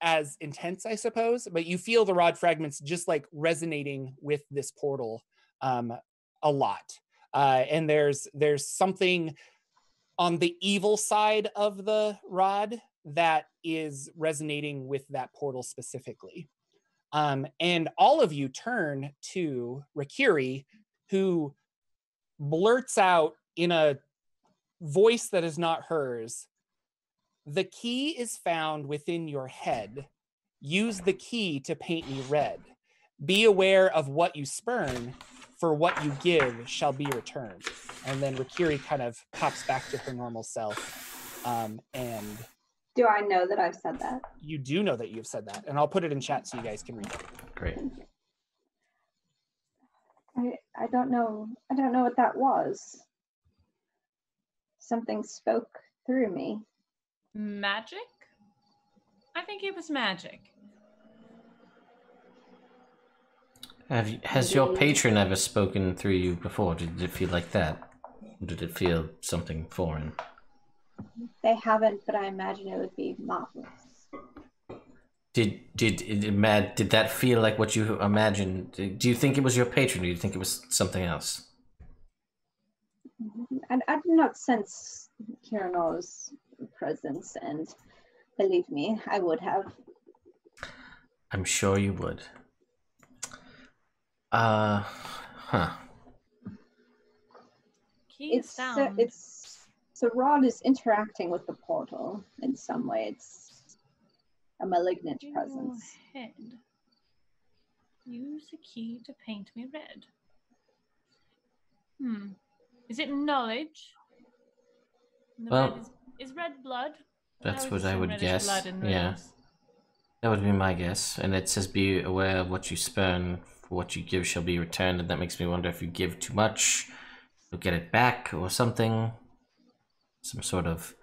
as intense, I suppose. But you feel the rod fragments just like resonating with this portal a lot. And there's something on the evil side of the rod that is resonating with that portal specifically. And all of you turn to Rakiri, who blurts out in a voice that is not hers, "The key is found within your head. Use the key to paint me red. Be aware of what you spurn, for what you give shall be returned." And then Rakiri kind of pops back to her normal self. And do I know that I've said that? You do know that you've said that, and I'll put it in chat so you guys can read it. Great. I don't know. I don't know what that was. Something spoke through me. Magic? I think it was magic. Has your patron ever spoken through you before? Did it feel like that? Or did it feel something foreign? They haven't, but I imagine it would be marvelous. Did that feel like what you imagined? Do you think it was your patron, or do you think it was something else? I do not sense Kirano's presence, and believe me, I would have. I'm sure you would. Key is found. The rod is interacting with the portal in some way. It's a malignant presence. Head. Use the key to paint me red. Is it knowledge? Well, is red blood? That's what I would guess. Yeah, that would be my guess. And it says, "Be aware of what you spurn, for what you give shall be returned." And that makes me wonder if you give too much, you'll get it back, or something. Some sort of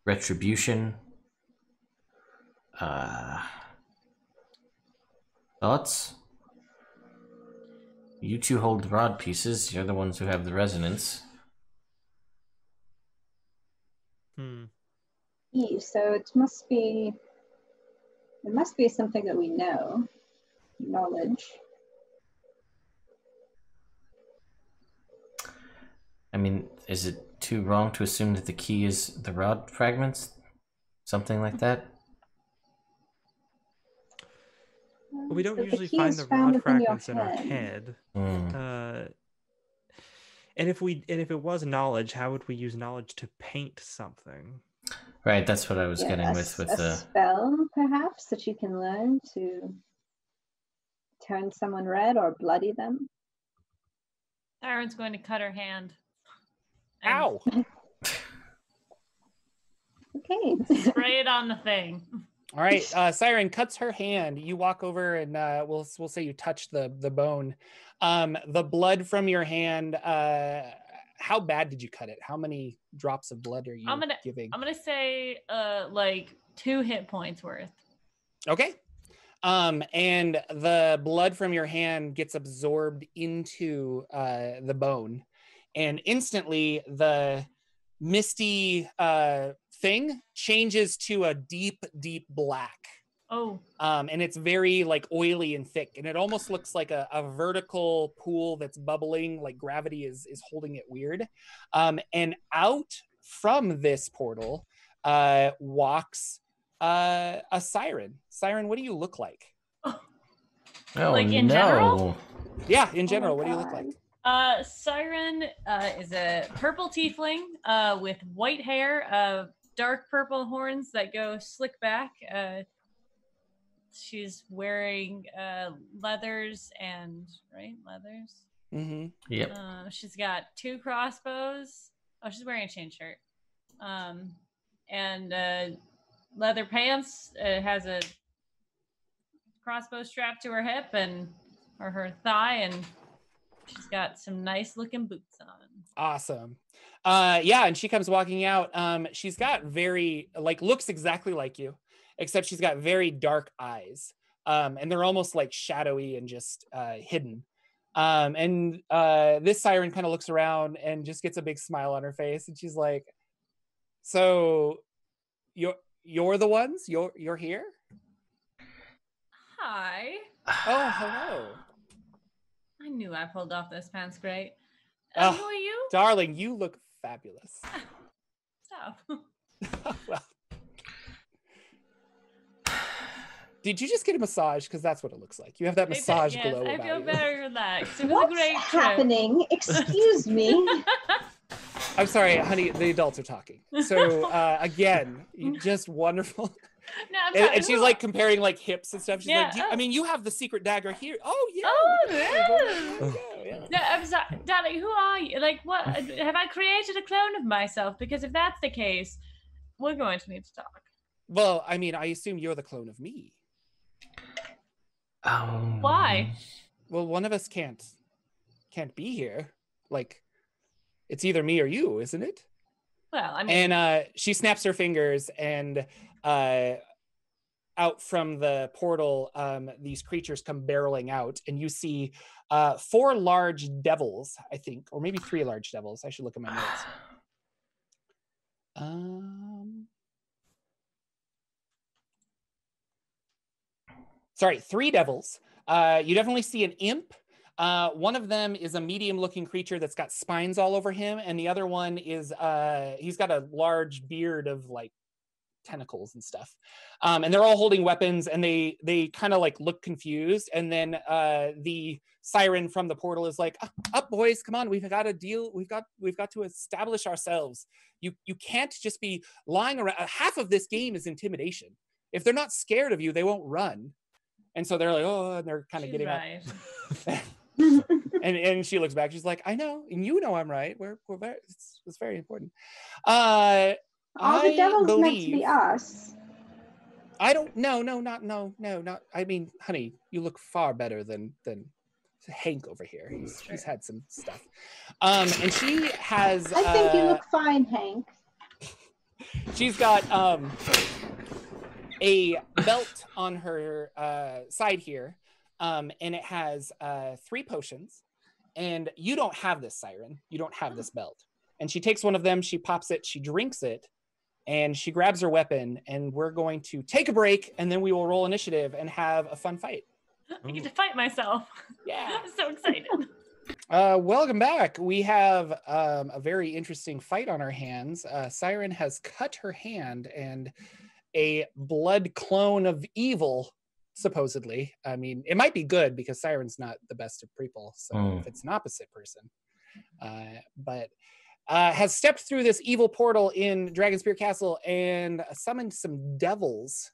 retribution. Thoughts? You two hold the rod pieces. You're the ones who have the resonance. So it must be It must be something that we know. Knowledge. I mean, is it too wrong to assume that the key is the rod fragments? Something like that? We don't So usually key find is the found rod within your fragments in our head. Mm. And if it was knowledge, how would we use knowledge to paint something? Right, that's what I was getting with a spell, perhaps, that you can learn to turn someone red or bloody them. Siren's going to cut her hand. Ow! Okay. Spray it on the thing. All right, Siren cuts her hand. You walk over and we'll say you touch the bone. The blood from your hand, how bad did you cut it? How many drops of blood are you giving? I'm gonna say like 2 hit points worth. Okay. And the blood from your hand gets absorbed into the bone, and instantly the misty thing changes to a deep black. Oh. And it's very like oily and thick, and it almost looks like a vertical pool that's bubbling, like gravity is holding it weird. And out from this portal walks a Siren. Siren, what do you look like? Oh, like in general? Yeah, in general, what do you look like? Siren is a purple tiefling with white hair, dark purple horns that go slick back. She's wearing leathers. Mm-hmm. Yep. She's got 2 crossbows. Oh, she's wearing a chain shirt. And leather pants. Has a crossbow strapped to her hip or her thigh, and she's got some nice looking boots on. Awesome. Yeah, and she comes walking out. She's got very looks exactly like you, except she's got very dark eyes. And they're almost like shadowy and just hidden. And this Siren kind of looks around and just gets a big smile on her face, and she's like, "So you're the ones? You're here?" Hi. Oh, hello. I knew I pulled off those pants great. Who are you? Darling, you look fabulous. Stop. Well, did you just get a massage? Because that's what it looks like. You have that massage glow about you. I feel very relaxed. It was What's a great happening? Excuse me. I'm sorry, honey. The adults are talking. So again, just wonderful. No, I'm sorry. And she's like comparing like hips and stuff. She's like, I mean, you have the secret dagger here. Oh yeah. Oh yeah. No, I'm sorry, darling. Who are you? Like, what? Have I created a clone of myself? Because if that's the case, we're going to need to talk. Well, I mean, I assume you're the clone of me. Why? Well, one of us can't be here. Like, it's either me or you, isn't it? Well, I mean, and she snaps her fingers, and out from the portal, these creatures come barreling out, and you see 4 large devils, I think, or maybe 3 large devils. I should look at my notes. Sorry, 3 devils. You definitely see an imp. One of them is a medium-looking creature that's got spines all over him, and the other one is he's got a large beard of like tentacles and stuff. And they're all holding weapons, and they kind of like look confused. And then the Siren from the portal is like, "Up, boys, come on! We've got to deal. We've got to establish ourselves. You can't just be lying around. Half of this game is intimidation. If they're not scared of you, they won't run." And so they're like, "Oh," and they're kind of getting right. up. and she looks back. She's like, "I know, and you know I'm right. We're very. It's very important." All the devils meant to be us. I don't. No, not. I mean, honey, you look far better than Hank over here. He's had some stuff. And she has. I think you look fine, Hank. She's got a belt on her side here, and it has 3 potions. And you don't have this, Siren. You don't have this belt. And she takes one of them, she pops it, she drinks it, and she grabs her weapon, and we're going to take a break, and then we will roll initiative and have a fun fight. I get to fight myself. Yeah. I'm so excited. Welcome back. We have a very interesting fight on our hands. Siren has cut her hand, and a blood clone of evil, supposedly. I mean, it might be good because Siren's not the best of people, so if it's an opposite person. But has stepped through this evil portal in Dragonspear Castle and summoned some devils,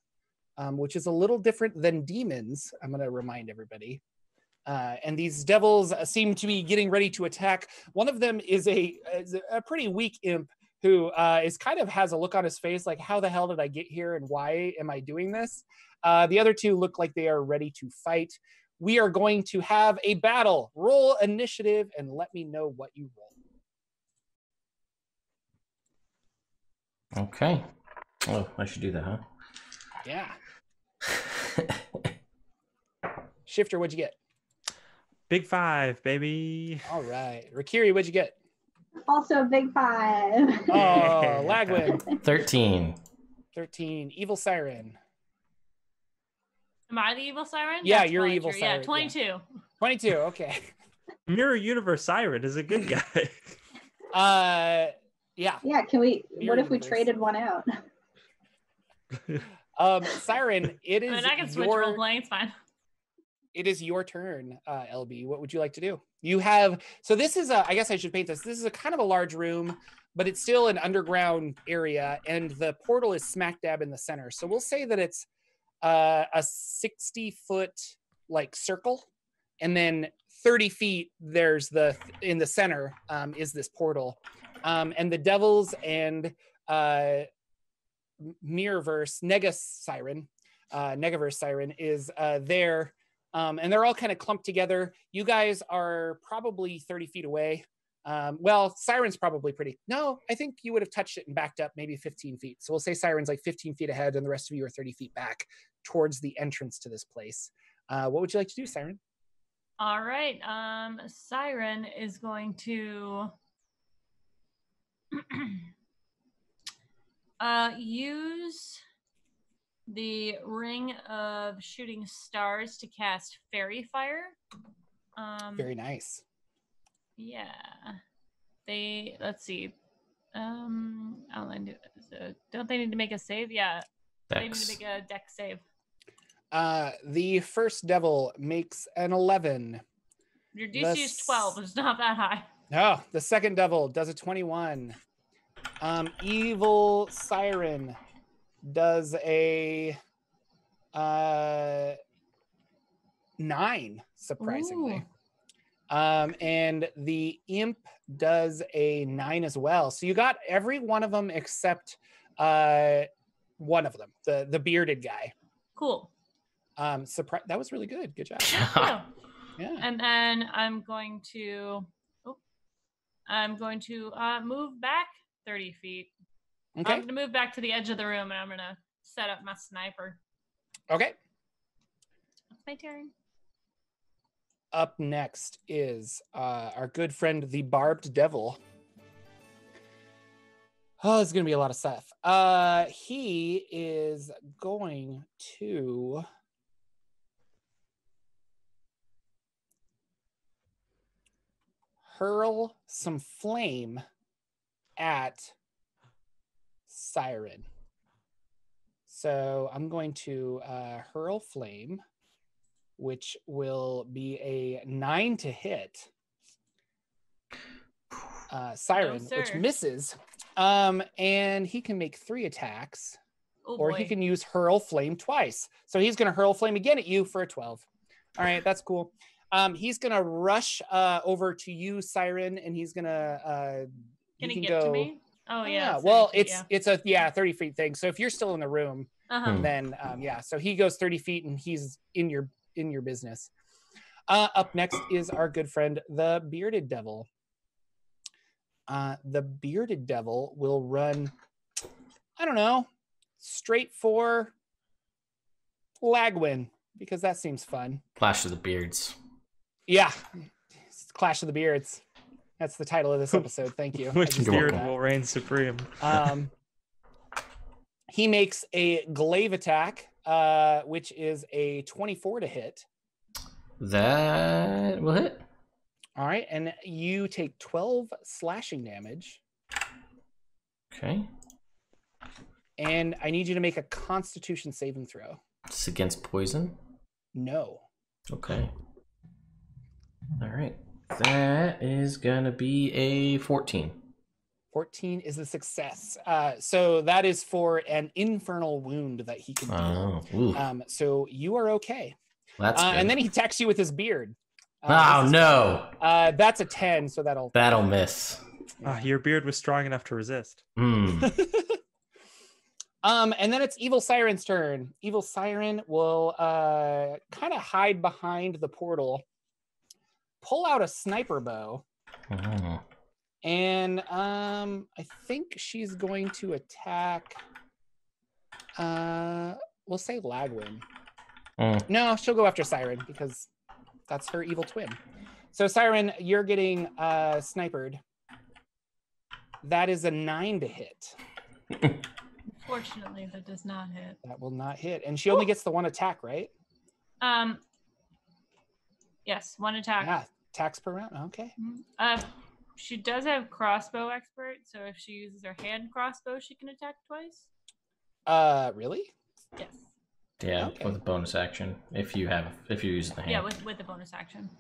which is a little different than demons, I'm going to remind everybody. And these devils seem to be getting ready to attack. One of them is a pretty weak imp who is kind of has a look on his face like, how the hell did I get here and why am I doing this? The other two look like they are ready to fight. We are going to have a battle. Roll initiative and let me know what you roll. Okay. Oh, I should do that, huh? Yeah. Shifter, what'd you get? Big 5, baby. All right. Rakiri, what'd you get? Also a big 5. Oh, Lagwin. 13. 13. Evil Siren. Am I the evil Siren? Yeah, That's you're probably evil true. Siren. Yeah, 22. Yeah. 22, okay. Mirror Universe Siren is a good guy. Yeah. Yeah, can we, what if we Universe. traded one out? Siren, it is I mean, I can switch role playing. It's fine. It is your turn, LB. What would you like to do? You have, so this is I guess I should paint this. This is a kind of a large room, but it's still an underground area, and the portal is smack dab in the center. So we'll say that it's a 60-foot like circle, and then 30 feet there's in the center is this portal, and the devils and Mirrorverse Negaverse Siren is there. And they're all kind of clumped together. You guys are probably 30 feet away. Well, Siren's probably no, I think you would have touched it and backed up maybe 15 feet. So we'll say Siren's like 15 feet ahead and the rest of you are 30 feet back towards the entrance to this place. What would you like to do, Siren? All right. Siren is going to use the Ring of Shooting Stars to cast Fairy Fire. Very nice. Yeah. Let's see. Don't they need to make a save? Yeah. Dex. They need to make a dex save. The first devil makes an 11. Your DC is 12. It's not that high. Oh, the second devil does a 21. Evil Siren does a 9, surprisingly. And the imp does a 9 as well. So you got every one of them except one of them, the bearded guy. Cool. That was really good. Good job. Yeah. And then I'm going to move back 30 feet. Okay. I'm going to move back to the edge of the room, and I'm going to set up my sniper. Okay. That's my turn. Up next is our good friend, the Barbed Devil. Oh, it's going to be a lot of stuff. He is going to hurl some flame at Siren. So I'm going to hurl flame, which will be a 9 to hit. Siren, No, which misses. And he can make 3 attacks, or he can use hurl flame twice. So he's going to hurl flame again at you for a 12. All right, that's cool. He's going to rush over to you, Siren, and he's going to... Can he get to me? Oh, yeah. Well, it's a 30 feet thing. So if you're still in the room, then so he goes 30 feet and he's in your business. Up next is our good friend, the Bearded Devil. The Bearded Devil will run, I don't know, straight for Lagwin, because that seems fun. Clash of the Beards. Yeah, Clash of the Beards. That's the title of this episode. Thank you. Which beard will reign supreme? He makes a glaive attack, which is a 24 to hit. That will hit. All right, and you take 12 slashing damage. Okay. And I need you to make a Constitution saving throw. It's against poison? No. Okay. All right. That is going to be a 14. 14 is a success. So that is for an infernal wound that he can deal. Oh, so you are okay. That's good. And then he attacks you with his beard. No. That's a 10, so that'll miss. Yeah. Your beard was strong enough to resist. And then it's Evil Siren's turn. Evil Siren will kind of hide behind the portal, pull out a sniper bow, and I think she's going to attack. We'll say Lagwin. No, she'll go after Siren because that's her evil twin. So Siren, you're getting sniped. That is a 9 to hit. Fortunately, that does not hit. That will not hit. And she only gets the one attack, right? Yes, one attack. Yeah, attacks per round. Okay. She does have crossbow expert, so if she uses her hand crossbow, she can attack twice. Really? Yes. Yeah, Okay. with a bonus action if you use the hand. Yeah, with the bonus action.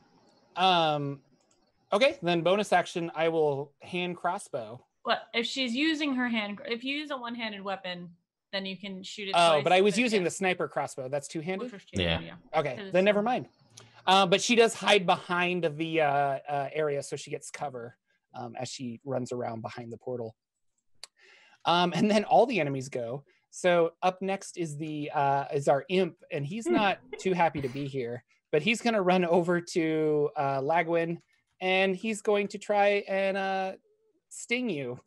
Okay, then bonus action, I will hand crossbow. Well, if she's using her hand, if you use a one-handed weapon, then you can shoot it Oh, twice. but I was using the sniper crossbow. That's two-handed? Yeah. Okay, then never mind. But she does hide behind the area, so she gets cover as she runs around behind the portal. And then all the enemies go. So up next is our imp, and he's not too happy to be here, but he's going to run over to Lagwin, and he's going to try and sting you.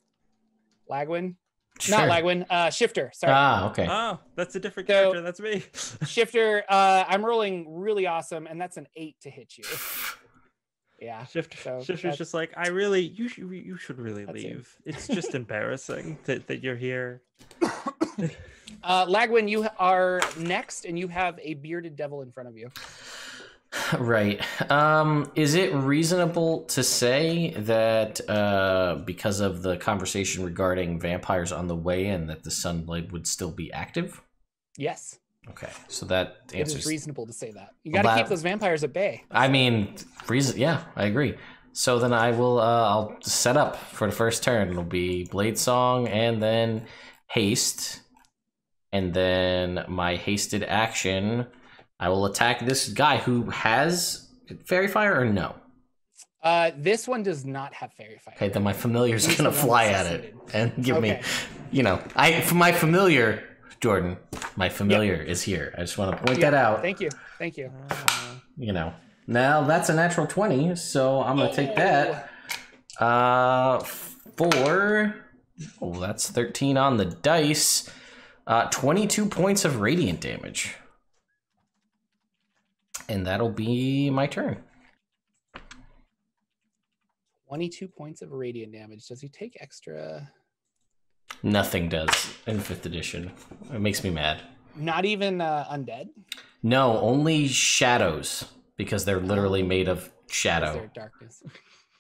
Lagwin? Sure. Not Lagwin, Shifter, sorry. Okay. Oh, that's a different character. That's me. Shifter, I'm rolling really awesome, and that's an 8 to hit you. Yeah. Shifter's just like, you should really leave. It's just embarrassing that you're here. Lagwin, you are next, and you have a bearded devil in front of you. Right. Is it reasonable to say that because of the conversation regarding vampires on the way in, that the Sunblade would still be active? Yes. Okay, so that answers. It is reasonable to say that. You got to keep those vampires at bay. I mean, yeah, I agree. So then I will. I'll set up for the first turn. It'll be Blade Song and then Haste, and then my hasted action. I will attack this guy who has Fairy Fire or no. This one does not have Fairy Fire. Okay, then my familiar's gonna fly at it and give me, for my familiar. Jordan, my familiar is here. I just want to point that out. Thank you. Now that's a natural 20, so I'm gonna take that. That's 13 on the dice. 22 points of radiant damage, and that'll be my turn. 22 points of radiant damage. Does he take extra? Nothing does in 5th edition. It makes me mad. Not even undead? No, only shadows, because they're literally made of shadow. They're darkness.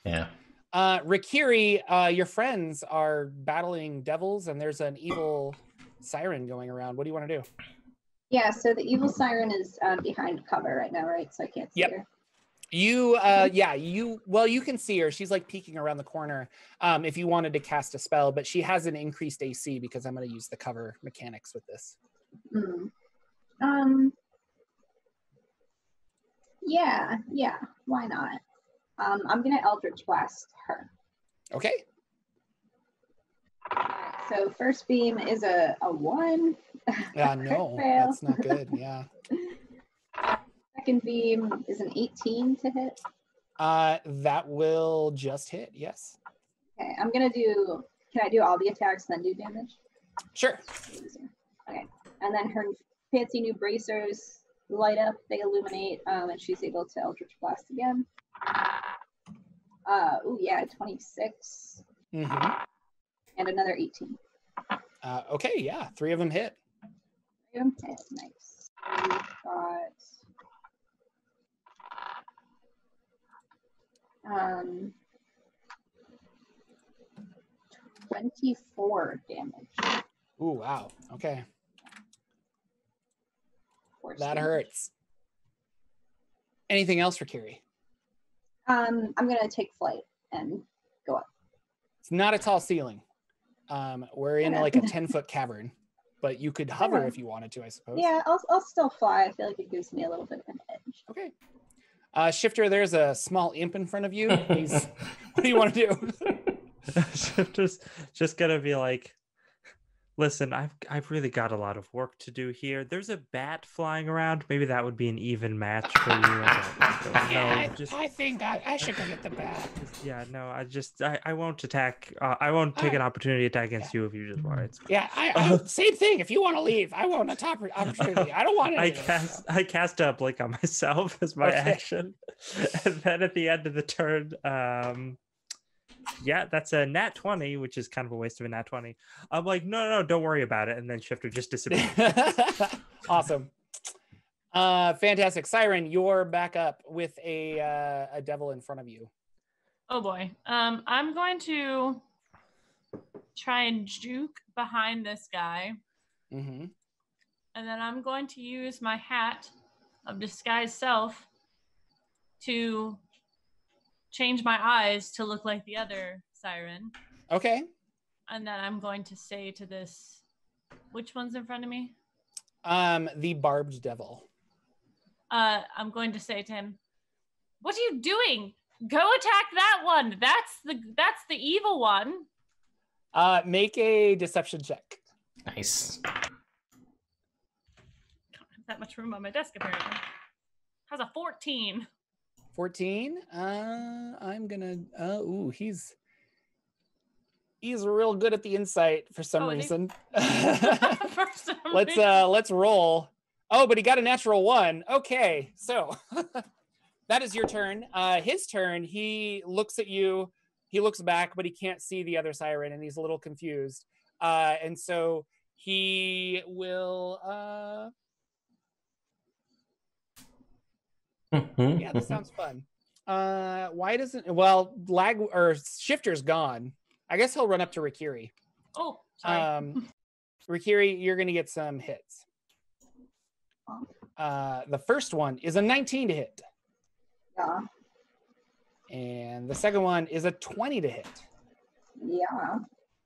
Yeah. Rikiri, your friends are battling devils, and there's an evil siren going around. What do you want to do? Yeah, so the evil siren is behind cover right now, right? So I can't see her. You can see her. She's like peeking around the corner if you wanted to cast a spell, but she has an increased AC because I'm going to use the cover mechanics with this. Yeah, why not? I'm going to Eldritch Blast her. Okay. So first beam is a 1. Yeah, no, that's not good. Yeah. Second beam is an 18 to hit. That will just hit, yes. Okay, can I do all the attacks then do damage? Sure. Okay, and then her fancy new bracers light up, they illuminate, and she's able to Eldritch Blast again. 26. Mm-hmm. And another 18. Okay, yeah, 3 of them hit. 3 of them hit. Nice. We've got 24 damage. Ooh, wow. Okay. Force That damage. hurts. Anything else for Kiri? I'm gonna take flight and go up. It's not a tall ceiling. We're in like a 10-foot cavern, but you could hover if you wanted to, I suppose. Yeah, I'll still fly. I feel like it gives me a little bit of an edge. Okay. Shifter, there's a small imp in front of you. What do you want to do? Shifter's just gonna be like, listen, I've really got a lot of work to do here. There's a bat flying around. Maybe that would be an even match for you. I think I should go get the bat. Yeah, no, I won't attack. I won't take an opportunity attack against you if you just want it. Yeah, I same thing. If you want to leave, I want a top opportunity. I don't want it. I cast a blink on myself as my action, and then at the end of the turn, yeah, that's a nat 20, which is kind of a waste of a nat 20. I'm like, no, don't worry about it. And then Shifter just disappears. Awesome. Fantastic. Siren, you're back up with a devil in front of you. Oh boy. I'm going to try and juke behind this guy. Mm-hmm. And then I'm going to use my hat of disguised self to change my eyes to look like the other Siren. Okay. And then I'm going to say to this, which one's in front of me? The Barbed Devil. I'm going to say to him, what are you doing? Go attack that one. That's the evil one. Make a deception check. Nice. I don't have that much room on my desk apparently. How's a 14? 14. I'm gonna. He's real good at the insight for some reason. For some reason. Let's roll. Oh, but he got a natural 1. Okay, so that is your turn. His turn. He looks at you. He looks back, but he can't see the other Siren, and he's a little confused. And so he will. Yeah, this sounds fun. Why doesn't Shifter's gone. I guess he'll run up to Rikiri. Oh, sorry. Rikiri, you're gonna get some hits. The first one is a 19 to hit. Yeah. And the second one is a 20 to hit. Yeah.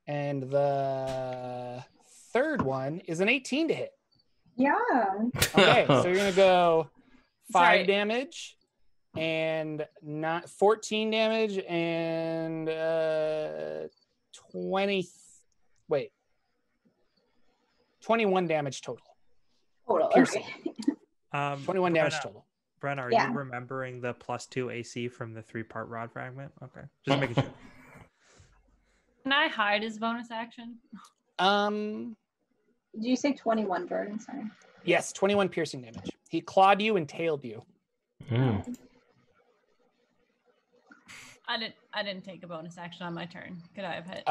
And the third one is an 18 to hit. Yeah. Okay, so you're gonna go 5 damage and not 14 damage and 21 damage total. Okay. 21 damage total. Brenna, are you remembering the +2 AC from the 3-part rod fragment? Okay, just making sure. Can I hide his bonus action? Did you say 21, Jordan? Sorry. Yes, 21 piercing damage. He clawed you and tailed you. Mm. I didn't take a bonus action on my turn. Could I have hit?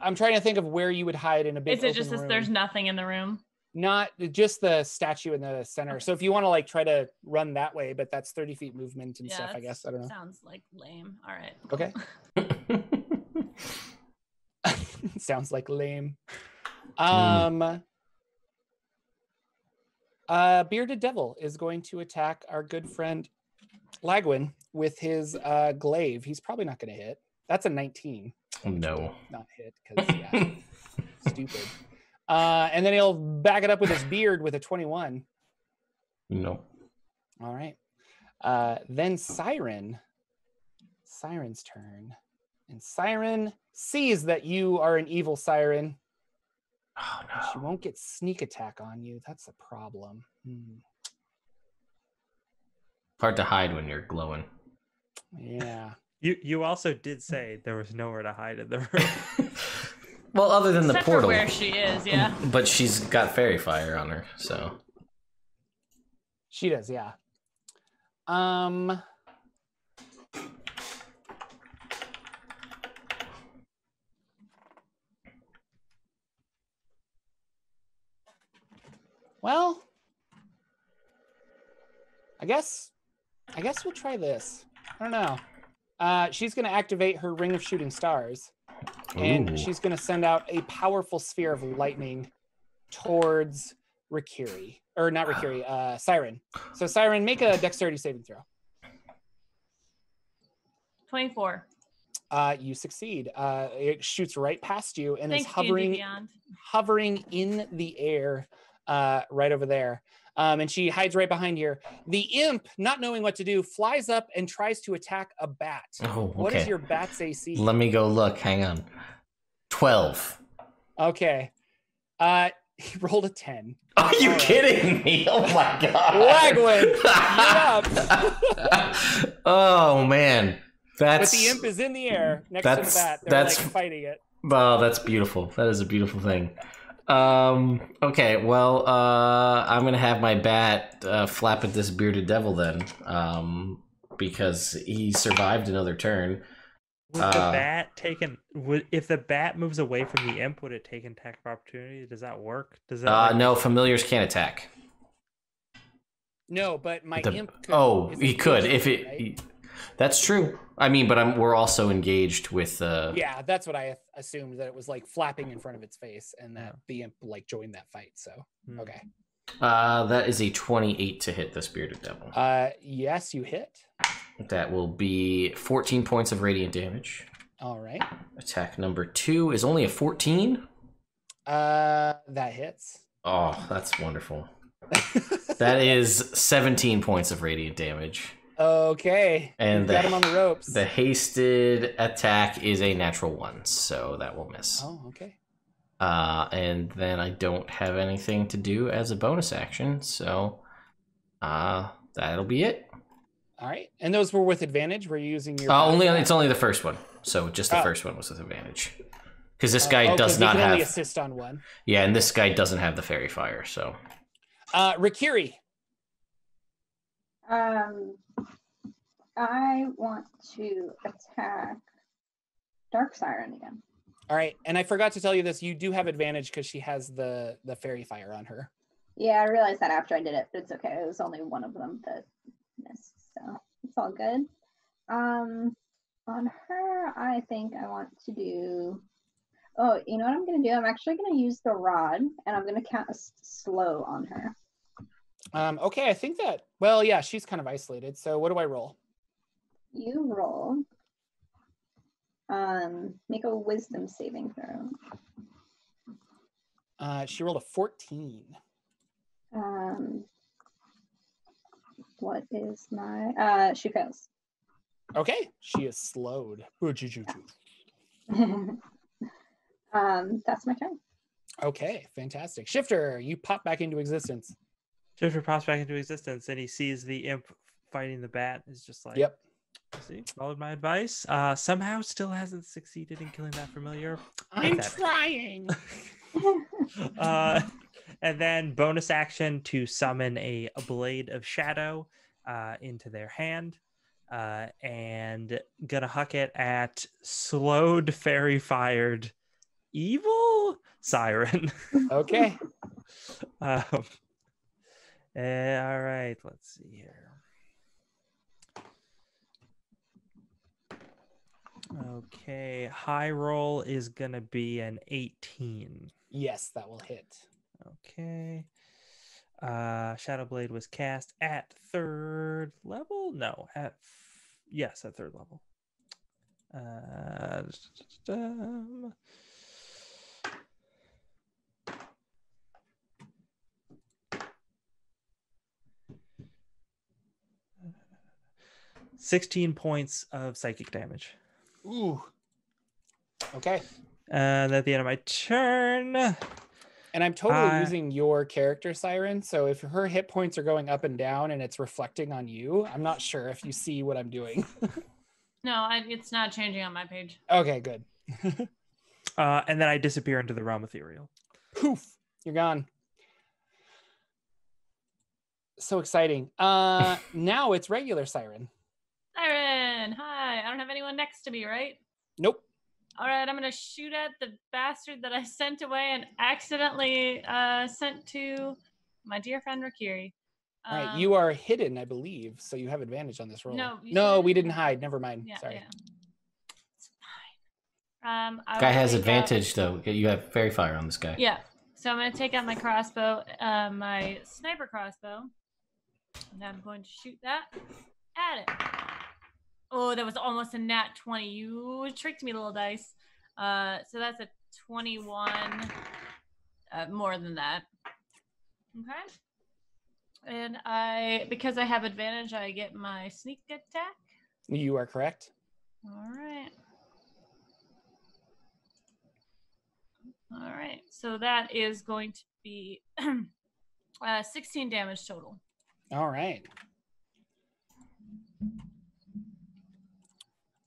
I'm trying to think of where you would hide in a big. Is it just that there's nothing in the room? Not just the statue in the center. So if you want to like try to run that way, but that's 30 feet movement and stuff, I guess. I don't know. Sounds like lame. All right. Okay. Sounds like lame. Bearded Devil is going to attack our good friend Lagwin with his glaive. He's probably not going to hit. That's a 19. No. Not hit because stupid. And then he'll back it up with his beard with a 21. No. All right. Then Siren's turn. And Siren sees that you are an evil Siren. Oh no. She won't get sneak attack on you. That's a problem. Hard to hide when you're glowing. Yeah. You also did say there was nowhere to hide in the room. Well, other than Except the portal. for where she is, yeah. But she's got fairy fire on her, so. She does, yeah. I guess we'll try this. I don't know. She's going to activate her Ring of Shooting Stars, and she's going to send out a powerful sphere of lightning towards Rikiri. Or not Rikiri, Siren. So Siren, make a dexterity saving throw. 24. You succeed. It shoots right past you and Thanks, is hovering in the air right over there. And she hides right behind here. The imp, not knowing what to do, flies up and tries to attack a bat. Oh, okay. What is your bat's AC? Let me go look. Hang on. 12. Okay. He rolled a 10. Are you kidding me? Oh my god. Lagwin, you're up. Oh man. But the imp is in the air next to the bat. They're like fighting it. Oh, that's beautiful. That is a beautiful thing. Okay, well, I'm gonna have my bat flap at this bearded devil then, because he survived another turn. Would the bat if the bat moves away from the imp, would it take an attack of opportunity? Does that work? Does that? No, familiars can't attack. No, but my imp could. He could if it. Right? That's true. I mean, but we're also engaged with. Yeah, that's what I assumed, that it was like flapping in front of its face, and that the imp like joined that fight. So okay. That is a 28 to hit this bearded devil. Yes, you hit. That will be 14 points of radiant damage. All right. Attack number 2 is only a 14. That hits. Oh, that's wonderful. That is 17 points of radiant damage. Okay. And got him on the ropes. The hasted attack is a natural 1, so that will miss. Oh, okay. And then I don't have anything to do as a bonus action, so that'll be it. All right. And those were with advantage? Were you using your... It's only the first one. So just the first one was with advantage. Because this guy does not have... only assist on one. Yeah, and this guy doesn't have the fairy fire, so... Rikiri. I want to attack Dark Siren again. All right. And I forgot to tell you this. You do have advantage because she has the fairy fire on her. Yeah, I realized that after I did it, but it's okay. It was only one of them that missed, so it's all good. On her, I think I want to do... Oh, you know what I'm going to do? I'm actually going to use the rod, and I'm going to cast slow on her. Okay, I think that... Well, yeah, she's kind of isolated, so what do I roll? You roll. Make a wisdom saving throw. She rolled a 14. What is my... she fails. Okay, she is slowed. That's my turn. Okay, fantastic. Shifter, you pop back into existence. Shifter pops back into existence, and he sees the imp fighting the bat. Is just like, yep. See, followed my advice. Somehow still hasn't succeeded in killing that familiar. I'm trying. And then bonus action to summon a blade of shadow into their hand. And gonna huck it at slowed fairy fired evil Siren. Okay. All right, let's see here. Okay, high roll is gonna be an 18. Yes, that will hit. Okay. Shadow Blade was cast at 3rd level? No, at 3rd level. 16 points of psychic damage. Ooh. Okay. And at the end of my turn. And I'm totally using your character, Siren. So if her hit points are going up and down and it's reflecting on you, I'm not sure if you see what I'm doing. No, it's not changing on my page. Okay, good. And then I disappear into the realm ethereal. Poof, you're gone. So exciting. Now it's regular Siren. Siren, hi. I don't have anyone next to me, right? Nope. All right, I'm going to shoot at the bastard that I sent away and accidentally sent to my dear friend Rikiri. All right, you are hidden, I believe, so you have advantage on this roll. No, we didn't hide. Never mind. Yeah, Sorry. Yeah. It's fine. Guy has advantage though. You have fairy fire on this guy. Yeah. So I'm gonna take out my crossbow, my sniper crossbow, and I'm going to shoot that at it. Oh, that was almost a nat 20. You tricked me, little dice. So that's a 21. More than that. Okay. And because I have advantage, I get my sneak attack. You are correct. All right. So that is going to be 16 damage total. All right.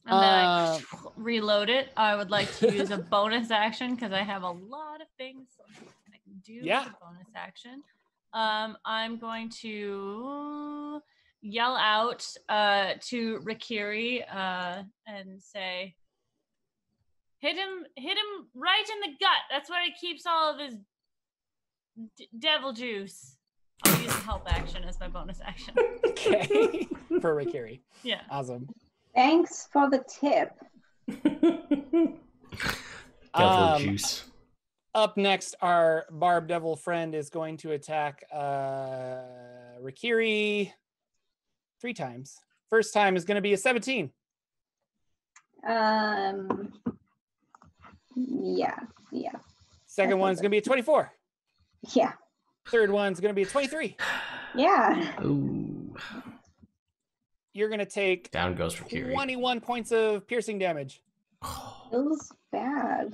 And then I reload it. I would like to use a bonus action because I have a lot of things I can do with a bonus action. I'm going to yell out to Rikiri and say, hit him right in the gut. That's where he keeps all of his devil juice. I'll use a help action as my bonus action. Okay. For Rikiri. Yeah. Awesome. Thanks for the tip. Devil juice. Up next, our Barbed Devil friend is going to attack Rikiri 3 times. First time is going to be a 17. Yeah. Second one's going to be a 24. Yeah. Third one's going to be a 23. Yeah. Ooh. You're going to take down goes Rikiri. 21 points of piercing damage. Feels bad.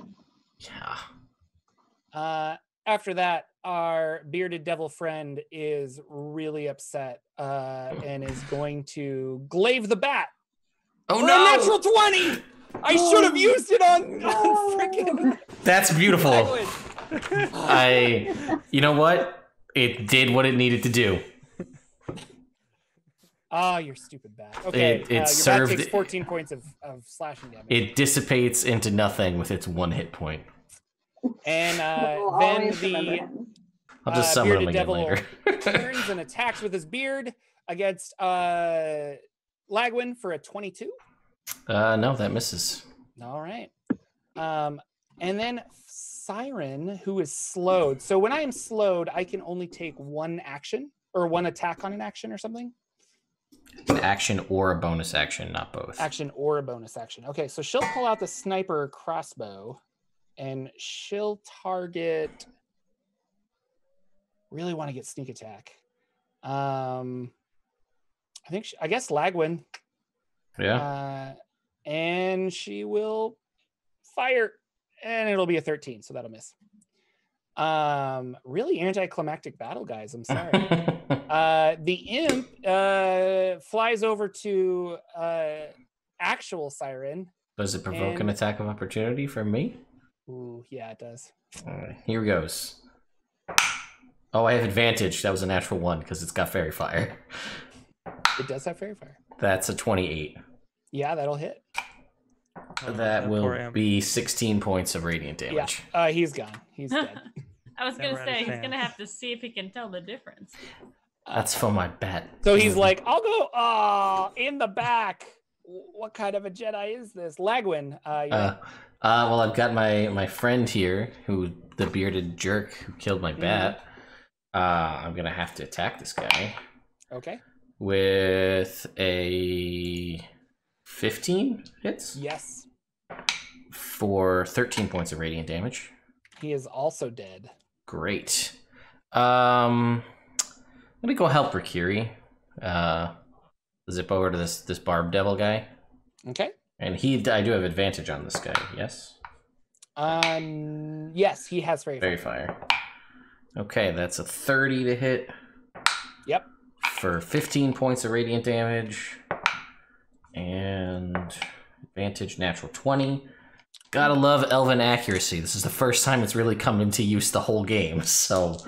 Yeah. After that, our bearded devil friend is really upset and is going to glaive the bat. Oh for no! A natural 20! I should have used it on freaking. That's beautiful. You know what? It did what it needed to do. Oh, your stupid bat. Okay, it your served. Bat takes 14 points of slashing damage. It dissipates into nothing with its 1 hit point. And then the I'll just summon him again devil later. turns and attacks with his beard against Lagwin for a 22. No, that misses. All right. And then Siren, who is slowed. So when I am slowed, I can only take 1 action or 1 attack on an action or something. An action or a bonus action, not both. Action or a bonus action. Okay, so she'll pull out the sniper crossbow and she'll target. Really want to get sneak attack. I guess Lagwin. Yeah. And she will fire, and it'll be a 13, so that'll miss. Really anticlimactic battle, guys. I'm sorry. The imp flies over to actual Siren. Does it provoke an attack of opportunity from me? Ooh, yeah, it does. All right, here goes. Oh, I have advantage. That was a natural 1 because it's got fairy fire. It does have fairy fire. That's a 28. Yeah, that'll hit. That will be 16 points of radiant damage. Yeah, he's gone. He's dead. I was going to say, he's going to have to see if he can tell the difference. That's for my bet. So he's like, I'll go in the back. What kind of a Jedi is this? Lagwin. Well, I've got my friend here, the bearded jerk who killed my bat. I'm going to have to attack this guy. Okay. With a 15 hits? Yes. For 13 points of radiant damage. He is also dead. Great. I'm gonna go help Rikiri. Zip over to this Barbed Devil guy. Okay. And I do have advantage on this guy, yes? Yes, he has fairy fire. Okay, that's a 30 to hit. Yep. For 15 points of radiant damage. And advantage natural 20. Gotta love elven accuracy. This is the first time it's really come into use the whole game. So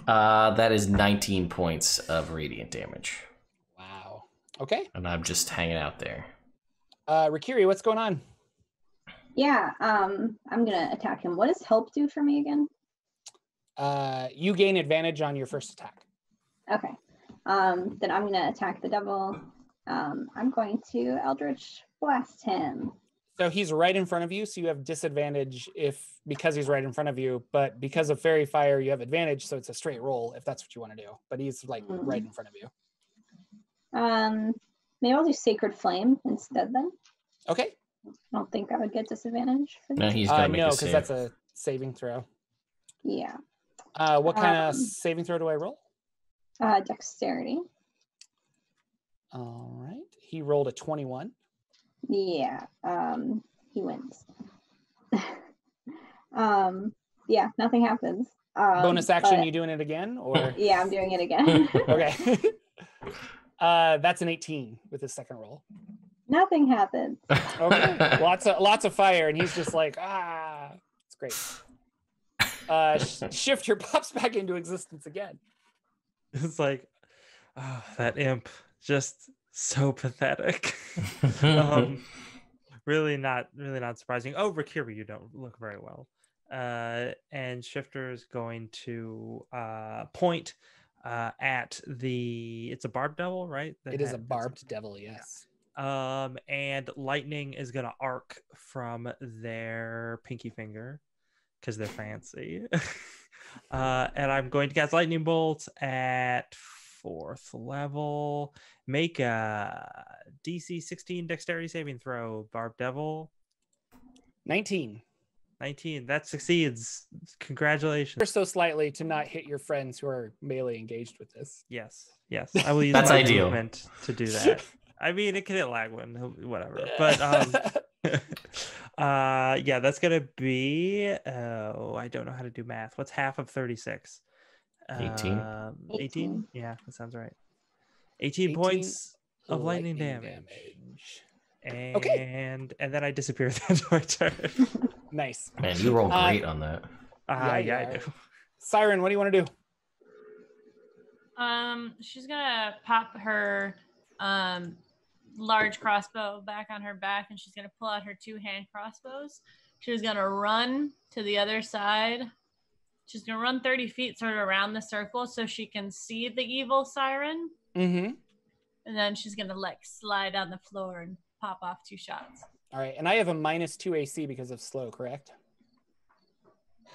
that is 19 points of radiant damage. Wow. Okay. And I'm just hanging out there. Rikiri, what's going on? Yeah, I'm gonna attack him. What does help do for me again? You gain advantage on your first attack. Okay. Then I'm going to attack the devil. I'm going to Eldritch Blast him. So he's right in front of you, so you have disadvantage because he's right in front of you, but because of Fairy Fire, you have advantage, so it's a straight roll if that's what you want to do. But he's like right in front of you. Maybe I'll do Sacred Flame instead then. Okay. I don't think I would get disadvantage for No, this. he's gonna make a because save. that's a saving throw. Yeah. What kind of saving throw do I roll? Dexterity. All right. He rolled a 21. Yeah. He wins. Yeah, nothing happens. Bonus action, you doing it again? Or yeah, I'm doing it again. Okay. That's an 18 with his second roll. Nothing happens. Okay. Lots of fire, and he's just like, it's great. Shifter pops back into existence again. It's like, that imp, just so pathetic. Really not surprising. Oh, Rakiri, you don't look very well. And Shifter's going to point at it's a Barbed Devil, right? It is a Barbed Devil, yes. And lightning is gonna arc from their pinky finger because they're fancy. And I'm going to cast lightning bolt at 4th level. Make a DC 16 dexterity saving throw, Barbed Devil. 19. That succeeds. Congratulations. You're so slightly to not hit your friends who are melee engaged with this. Yes. I will use That's my ideal. movement to do that. I mean, it can hit Lagwin, whatever. But yeah, that's gonna be. I don't know how to do math. What's half of 36? 18. 18. Yeah, that sounds right. 18 points of lightning damage. And okay. And then I disappear at the end of my turn. Nice. Man, you roll great on that. Yeah, I do. Siren, what do you want to do? She's gonna pop her large crossbow back on her back, and she's gonna pull out her 2-hand crossbows. She's gonna run to the other side. She's gonna run 30 feet sort of around the circle so she can see the evil siren. Mm-hmm. And then she's gonna slide on the floor and pop off 2 shots. All right, and I have a -2 AC because of slow, correct?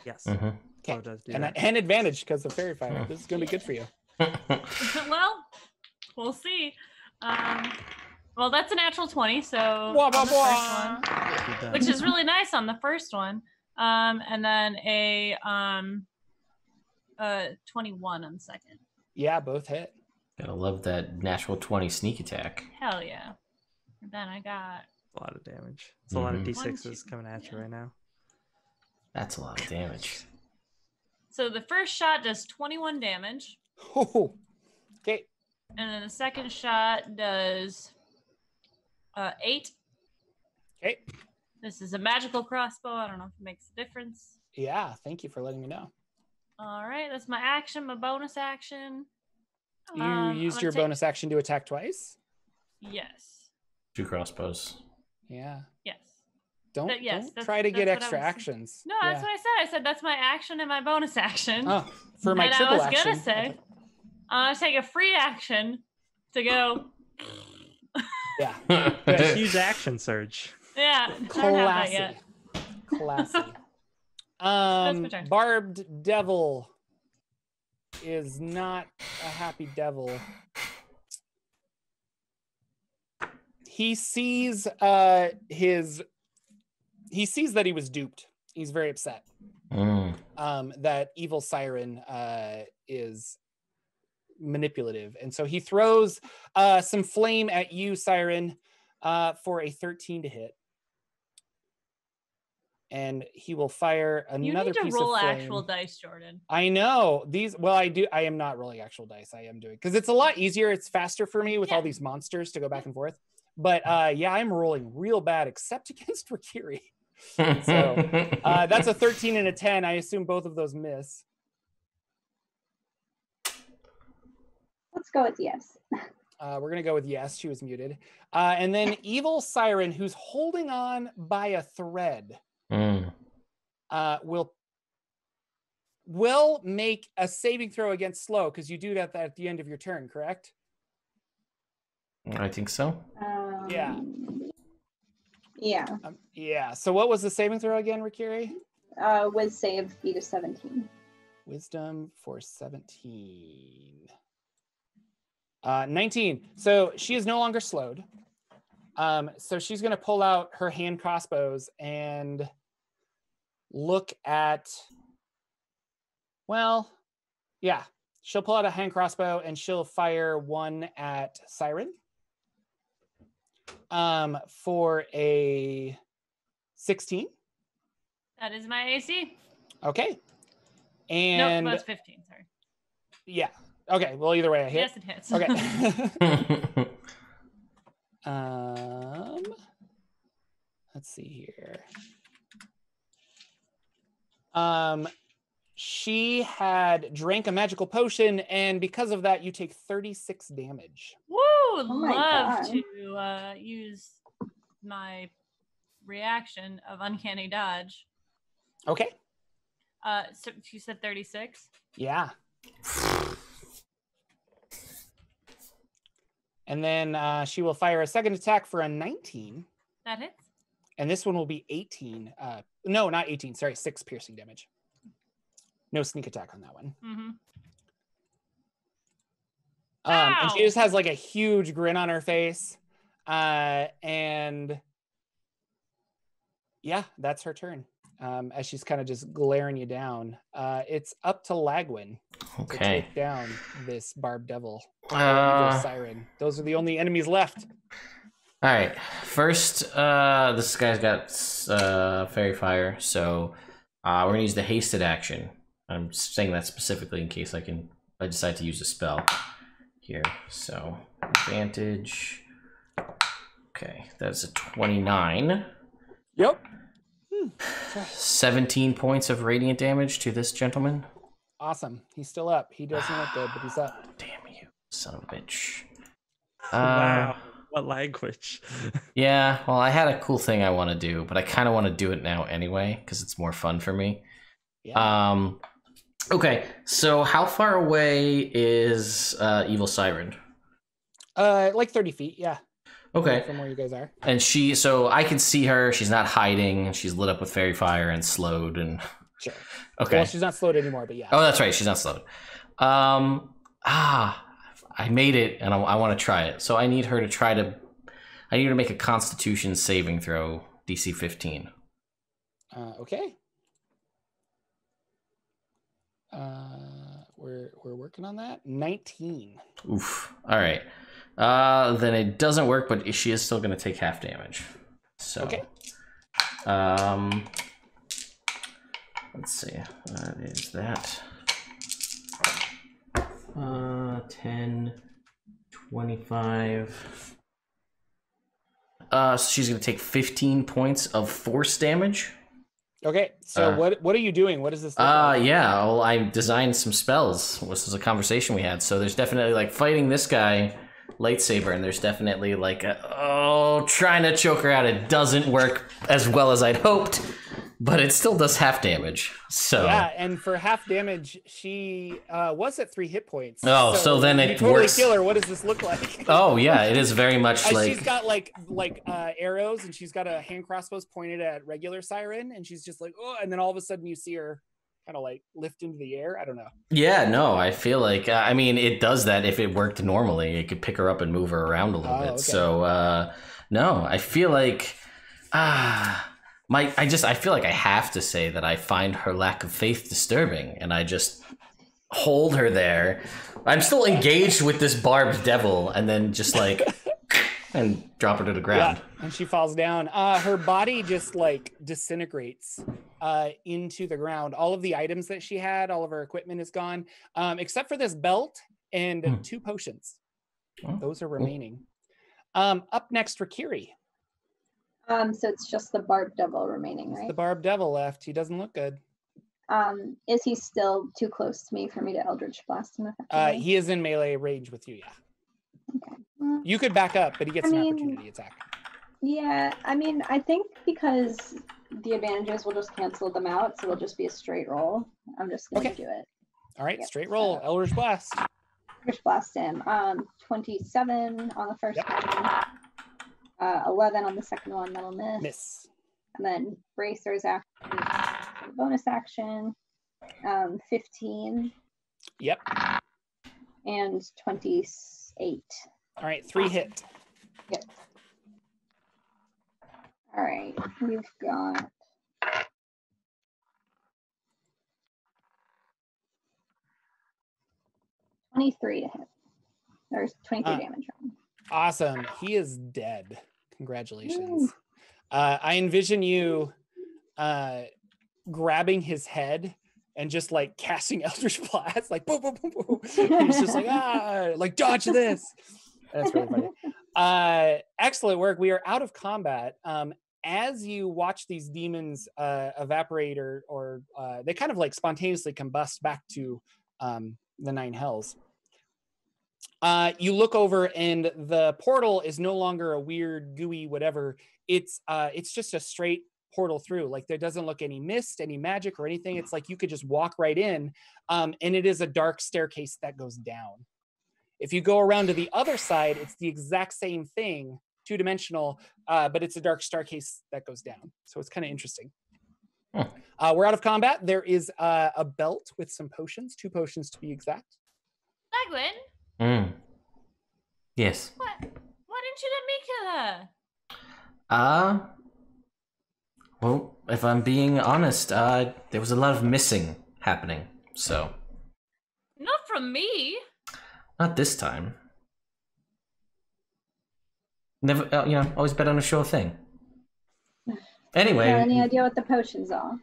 Yes. Mm-hmm. Okay. Does do and advantage because of fairy fire. This is gonna be good for you. Well, we'll see. Well, that's a natural 20, so Blah, blah, on the blah. first one, which is really nice on the first one. And then a 21 on the second. Yeah, both hit. Gotta love that natural 20 sneak attack. Hell yeah. And then I got a lot of damage. It's a lot of D6s coming at you right now. That's a lot of damage. So the first shot does 21 damage. Oh, okay. And then the second shot does 8. Okay. This is a magical crossbow. I don't know if it makes a difference. Yeah, thank you for letting me know. All right, that's my action, my bonus action. You used your bonus action to attack twice? Yes. 2 crossbows. Yeah. Yes. Don't try to get extra actions. No, that's what I said. I said that's my action and my bonus action. Oh, for my triple action. I was going to say, take a free action to go. Yeah. Just use action surge. Yeah. Classy. Classy. Barbed Devil is not a happy devil. He sees that he was duped. He's very upset. That evil siren is manipulative, and so he throws some flame at you, Siren, for a 13 to hit. And he will fire another piece of flame. You need to roll actual dice, Jordan. I know these. Well, I do. I am not rolling actual dice. I am doing because it's a lot easier. It's faster for me with all these monsters to go back and forth. But yeah, I'm rolling real bad, except against Rakiri. So that's a 13 and a 10. I assume both of those miss. Let's go with yes. We're gonna go with yes. She was muted. And then evil siren, who's holding on by a thread. Will will make a saving throw against slow, because you do that at the end of your turn, correct? I think so. Yeah. Yeah. So what was the saving throw again, Rikiri? Was save beat of 17. Wisdom for 17. 19. So she is no longer slowed. So she's going to pull out her hand crossbows and look at, well, yeah. She'll pull out a hand crossbow and she'll fire one at Siren. For a 16. That is my AC. Okay. And no, that's 15, sorry. Yeah. Okay. Well, either way I hit. Yes, it hits. Okay. Let's see here. She had drank a magical potion, and because of that, you take 36 damage. Woo! Love to use my reaction of uncanny dodge. Okay. So you said 36? Yeah. And then she will fire a second attack for a 19. That hits. And this one will be 18. No, not 18. Sorry, 6 piercing damage. No sneak attack on that one. Mm-hmm. And she just has like a huge grin on her face. And yeah, that's her turn. As she's kind of just glaring you down. It's up to Lagwin to take down this Barbed Devil. Siren. Those are the only enemies left. All right. First, this guy's got Fairy Fire, so we're gonna use the hasted action. I'm saying that specifically in case I decide to use a spell here. So advantage. Okay, that's a 29. Yep. 17 points of radiant damage to this gentleman. Awesome. He's still up. He doesn't look good, but he's up. Damn you, son of a bitch. Wow. What language? Yeah, well, I had a cool thing I want to do, but I kind of want to do it now anyway, because it's more fun for me. Yeah. Okay, so how far away is Evil Siren? Like 30 feet, yeah. Okay. From where you guys are. And so I can see her. She's not hiding. She's lit up with fairy fire and slowed. And sure. Okay. Well, she's not slowed anymore, but yeah. Oh, that's right. She's not slowed. I made it, and I want to try it. So I need her to make a Constitution saving throw, DC 15. Okay. We're working on that. 19. Oof. All right. Then it doesn't work, but she is still going to take half damage. So, okay. Let's see. What is that? 10, 25. So she's going to take 15 points of force damage. Okay, so what are you doing? What does this look like? Yeah, well, I designed some spells. This was a conversation we had. So there's definitely like fighting this guy, lightsaber, and there's definitely like trying to choke her out. It doesn't work as well as I'd hoped, but it still does half damage. So yeah, and for half damage, she was at 3 hit points. Oh, so then it totally works. Kill her. What does this look like? Oh yeah, it is very much like she's got like arrows, and she's got a hand crossbows pointed at regular Siren, and she's just like, oh, and then all of a sudden you see her kind of like lift into the air. I don't know. Yeah, no, I feel like I mean it does that if it worked normally. It could pick her up and move her around a little bit. Okay. So no, I feel like I feel like I have to say that I find her lack of faith disturbing, and I just hold her there. I'm still engaged with this Barbed Devil, and then just like and drop her to the ground. Yeah, and she falls down. Her body just like disintegrates into the ground. All of the items that she had, all of her equipment is gone, except for this belt and 2 potions. Those are remaining. Up next, Rikiri. So it's just the Barbed Devil remaining, right? The Barbed Devil left. He doesn't look good. Is he still too close to me for me to Eldritch Blast him effectively? He is in melee range with you, yeah. Okay. Well, you could back up, but he gets an opportunity attack. Yeah, I mean, I think because the advantages will just cancel them out, so it'll just be a straight roll. I'm just going to do it. All right, straight roll. Eldritch Blast. Eldritch Blast him. 27 on the first one. 11 on the second one. That'll miss. And then Bracer's action, bonus action. 15. Yep. And 28. All right, 3 hit. Yep. All right, we've got 23 to hit. There's 23 damage. Awesome. He is dead. Congratulations. I envision you grabbing his head and just like casting Eldritch Blast, like boom, boom, boom, boom. And he's just like dodge this. That's really funny. Excellent work. We are out of combat. As you watch these demons evaporate or they kind of like spontaneously combust back to the 9 hells. You look over and the portal is no longer a weird gooey whatever. It's just a straight portal through. Like there doesn't look any mist, any magic or anything. It's like you could just walk right in, and it is a dark staircase that goes down. If you go around to the other side, it's the exact same thing, 2-dimensional, but it's a dark staircase that goes down. So it's kind of interesting. We're out of combat. There is a belt with some potions, 2 potions to be exact. Lagwin? Yes. Why didn't you let me kill her? Well, if I'm being honest, there was a lot of missing happening, so. Not from me. Not this time. Never, always bet on a sure thing. Anyway. Do you have any idea what the potions are?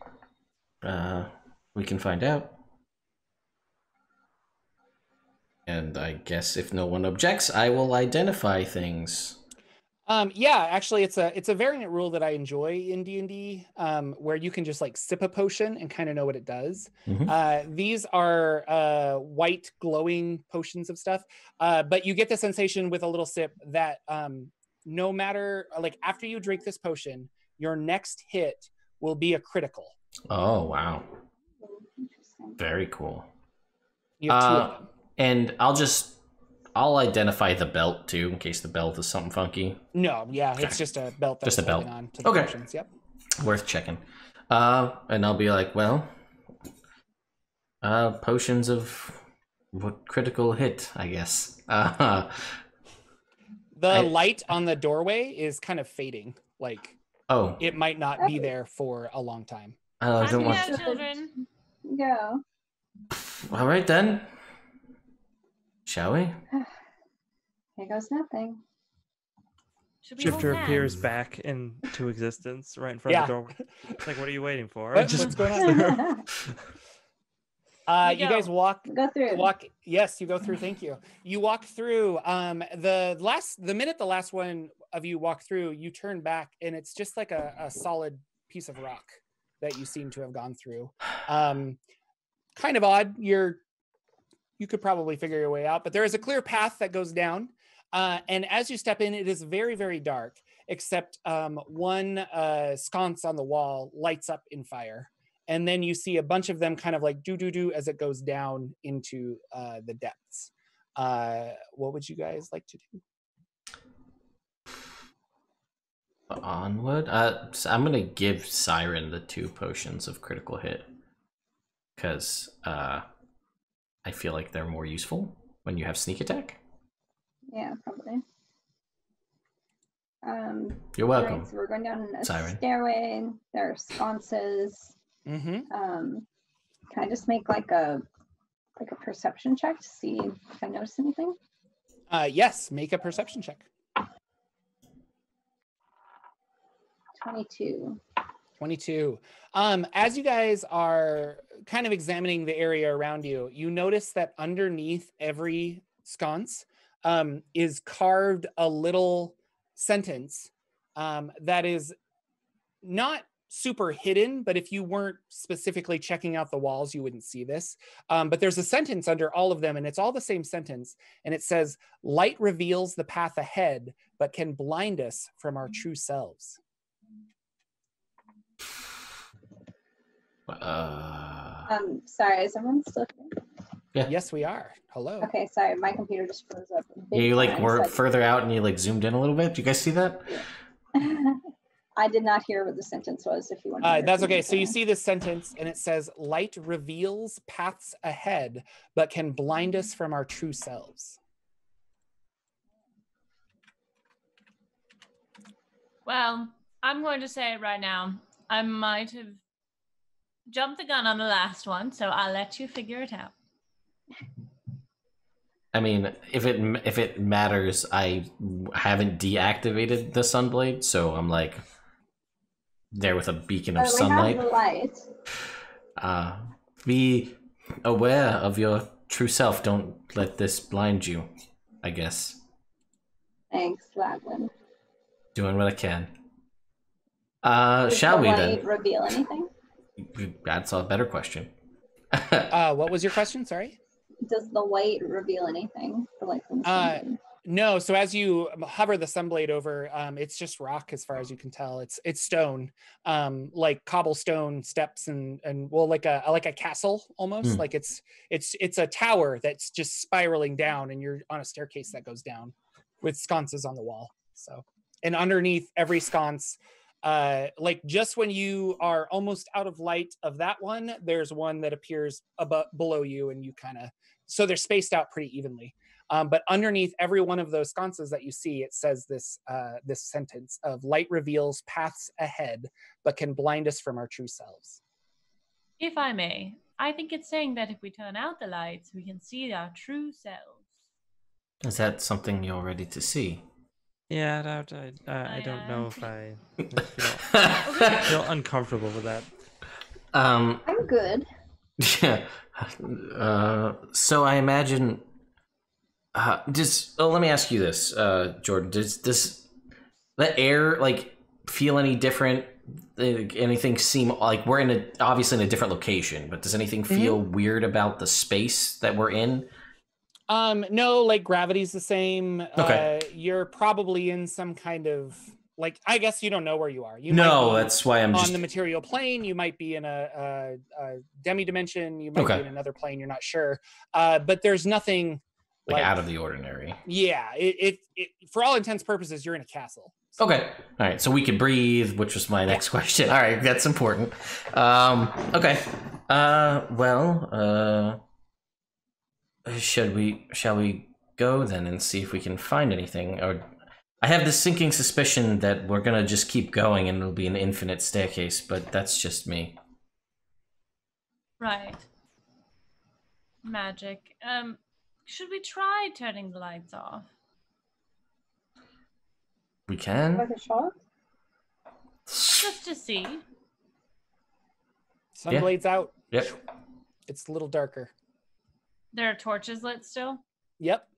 We can find out. And I guess if no one objects, I will identify things. Yeah, actually, it's a variant rule that I enjoy in D&D, where you can just like sip a potion and kind of know what it does. These are white glowing potions of stuff, but you get the sensation with a little sip that no matter, like after you drink this potion, your next hit will be a critical. Oh, wow. Very cool. You have 2 of them. And I'll identify the belt too, in case the belt is something funky. No, yeah, it's just a belt that's holding on to the potions. Yep. Worth checking. And I'll be like, well, potions of what critical hit, I guess. The light on the doorway is kind of fading. Like, it might not be there for a long time. I don't want children. Go. All right then. Shall we? Here goes nothing. Shifter appears back into existence right in front of the doorway. It's like, what are you waiting for? What's going on? You guys go through. Yes, you go through. Thank you. You walk through. The minute the last one of you walk through, you turn back and it's just like a solid piece of rock that you seem to have gone through. Kind of odd. You could probably figure your way out, but there is a clear path that goes down. And as you step in, it is very, very dark, except one sconce on the wall lights up in fire. And then you see a bunch of them kind of like do as it goes down into the depths. What would you guys like to do? Onward? So I'm going to give Siren the 2 potions of critical hit. Because I feel like they're more useful when you have sneak attack. Yeah, probably. You're welcome. Right, so we're going down a Siren. stairway. There are sconces. Can I just make like a perception check to see if I notice anything? Yes, make a perception check. 22. As you guys are kind of examining the area around you, you notice that underneath every sconce is carved a little sentence that is not super hidden, but if you weren't specifically checking out the walls, you wouldn't see this. But there's a sentence under all of them, and it's all the same sentence. And it says, "Light reveals the path ahead, but can blind us from our true selves." Sorry, is everyone still here? Yeah. Yes, we are. Hello. Okay, sorry, my computer just froze up. Yeah, you like were further out and you like zoomed in a little bit. Do you guys see that? Yeah. I did not hear what the sentence was. If you want to. That's okay. So you see this sentence, and it says, "Light reveals paths ahead, but can blind us from our true selves." Well, I'm going to say it right now. I might have jumped the gun on the last one, so I'll let you figure it out. I mean, if it matters, I haven't deactivated the sunblade, so I'm like there with a beacon of sunlight. We have the light. Be aware of your true self. Don't let this blind you, I guess. Thanks, Lagwin. Doing what I can. Does Shall the we light then? reveal anything? That's a better question. What was your question? Sorry. Does the light reveal anything? The light from the sun? No. So as you hover the sunblade over, it's just rock as far as you can tell. It's stone, like cobblestone steps and well, like a castle almost. Like it's a tower that's just spiraling down, and you're on a staircase that goes down with sconces on the wall. So, and underneath every sconce, like just when you are almost out of light of that one, there's one that appears below you, and you kind of, so they're spaced out pretty evenly. But underneath every one of those sconces that you see, it says this this sentence of "Light reveals paths ahead, but can blind us from our true selves." If I may, I think it's saying that if we turn out the lights, we can see our true selves. Is that something you're ready to see? Yeah, I don't know if I feel uncomfortable with that. I'm good. Yeah. So I imagine. Let me ask you this, Jordan. Does the air like feel any different? Anything seem like we're obviously in a different location, but does anything feel weird about the space that we're in? No, like gravity's the same. Okay. You're probably in some kind of, like, I guess you don't know where you are. That's why I'm on the material plane. You might be in a demi-dimension. You might be in another plane. You're not sure. But there's nothing like out of the ordinary. Yeah, it for all intents and purposes, you're in a castle. So. Okay. All right. So we can breathe, which was my next question. All right, that's important. Okay. Shall we go then and see if we can find anything? Or I have this sinking suspicion that we're gonna just keep going and it'll be an infinite staircase, but that's just me. Right. Magic. Should we try turning the lights off? We can. Like a shot? Just to see. Sunblade's out. Yep. It's a little darker. There are torches lit still? Yep.